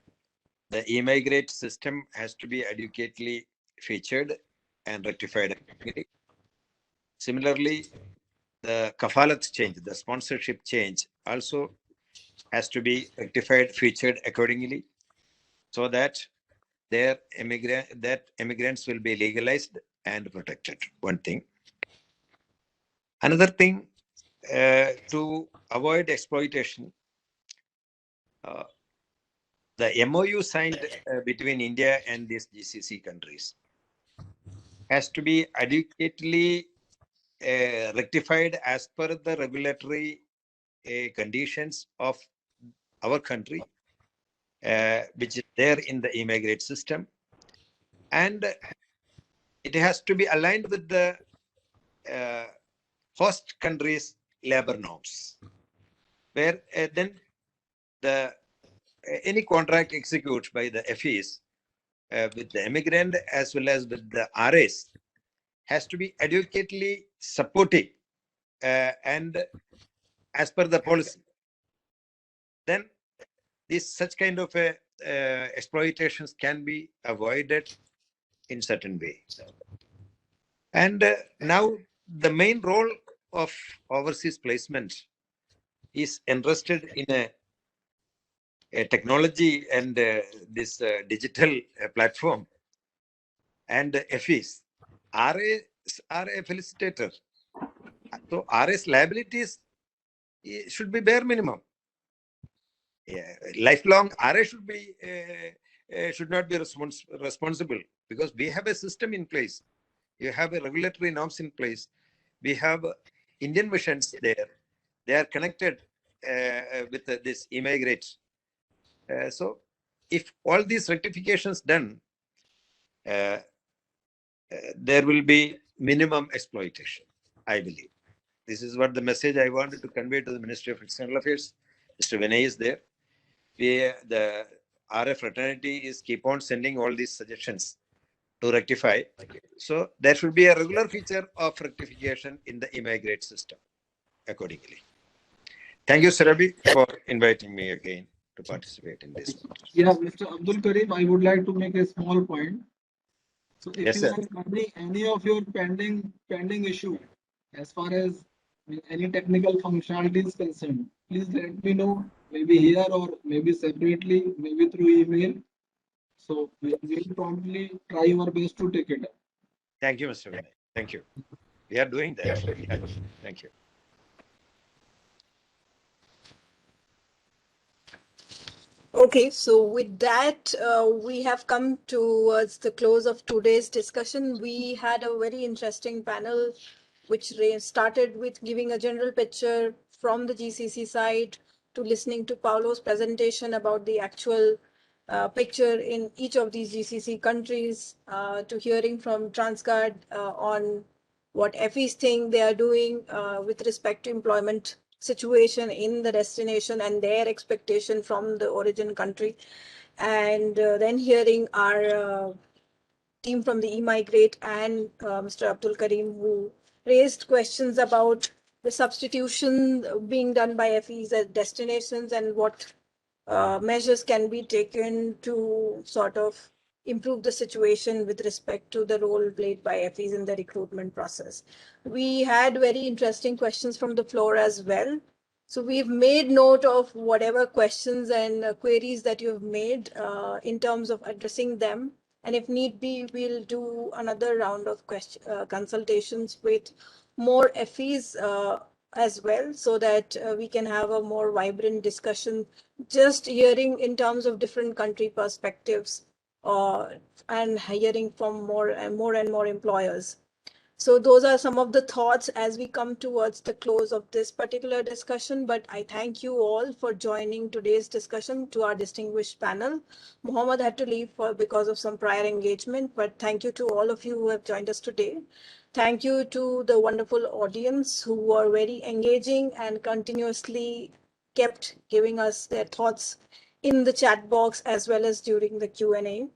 e-migrate system has to be adequately featured and rectified. Similarly, the kafalat change, the sponsorship change, also has to be rectified, featured accordingly, so that immigrants will be legalized and protected. One thing. Another thing, to avoid exploitation, the MOU signed between India and these GCC countries has to be adequately rectified as per the regulatory conditions of our country, which is there in the e-migrate system, and it has to be aligned with the host country's labor norms, where then the any contract executed by the FEs with the immigrant as well as with the RAs has to be adequately supportive and as per the policy. then such kind of exploitations can be avoided in certain way. And now the main role of overseas placement is entrusted in a technology and this digital platform, and FEs are a felicitator. So RS liabilities should be bare minimum. Lifelong RA should not be responsible, because we have a system in place. You have a regulatory norms in place. We have Indian missions there. They are connected with this immigrate. So if all these rectifications done, there will be minimum exploitation, I believe. This is what the message I wanted to convey to the Ministry of External Affairs. Mr. Vinay is there. The RF fraternity is keep on sending all these suggestions to rectify. So there should be a regular feature of rectification in the immigrate system accordingly. Thank you, Sarabi, for inviting me again to participate in this. Yeah, Mr. Abdul Karim, I would like to make a small point. So if Yes, you sir. have any of your pending issue as far as any technical functionality is concerned, please let me know, maybe here or maybe separately, maybe through email. So we will promptly try our best to take it up. Thank you, Mr. Vinay. Thank you. We are doing that. Thank you. Okay, so with that, we have come towards the close of today's discussion. We had a very interesting panel, which started with giving a general picture from the GCC side to listening to Paulo's presentation about the actual picture in each of these GCC countries, to hearing from Transguard on what FEs think they are doing with respect to employment situation in the destination and their expectation from the origin country, and then hearing our team from the eMigrate and Mr. Abdul Karim, who raised questions about the substitution being done by FEs at destinations and what measures can be taken to sort of improve the situation with respect to the role played by FEs in the recruitment process. We had very interesting questions from the floor as well. So we've made note of whatever questions and queries that you've made in terms of addressing them. And if need be, we'll do another round of consultations with more FEs as well, so that we can have a more vibrant discussion, just hearing in terms of different country perspectives and hearing from more and more employers. So those are some of the thoughts as we come towards the close of this particular discussion. But I thank you all for joining today's discussion. To our distinguished panel, Mohammed had to leave because of some prior engagement, but thank you to all of you who have joined us today. Thank you to the wonderful audience who were very engaging and continuously kept giving us their thoughts in the chat box as well as during the Q&A.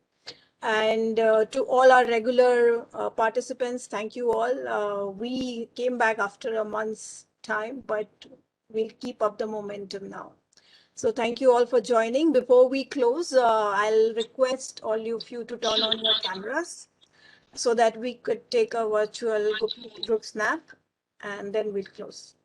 And to all our regular participants, thank you all. We came back after a month's time, but we'll keep up the momentum now. So thank you all for joining. Before we close, I'll request all of you to turn on your cameras so that we could take a virtual group snap, and then we'll close.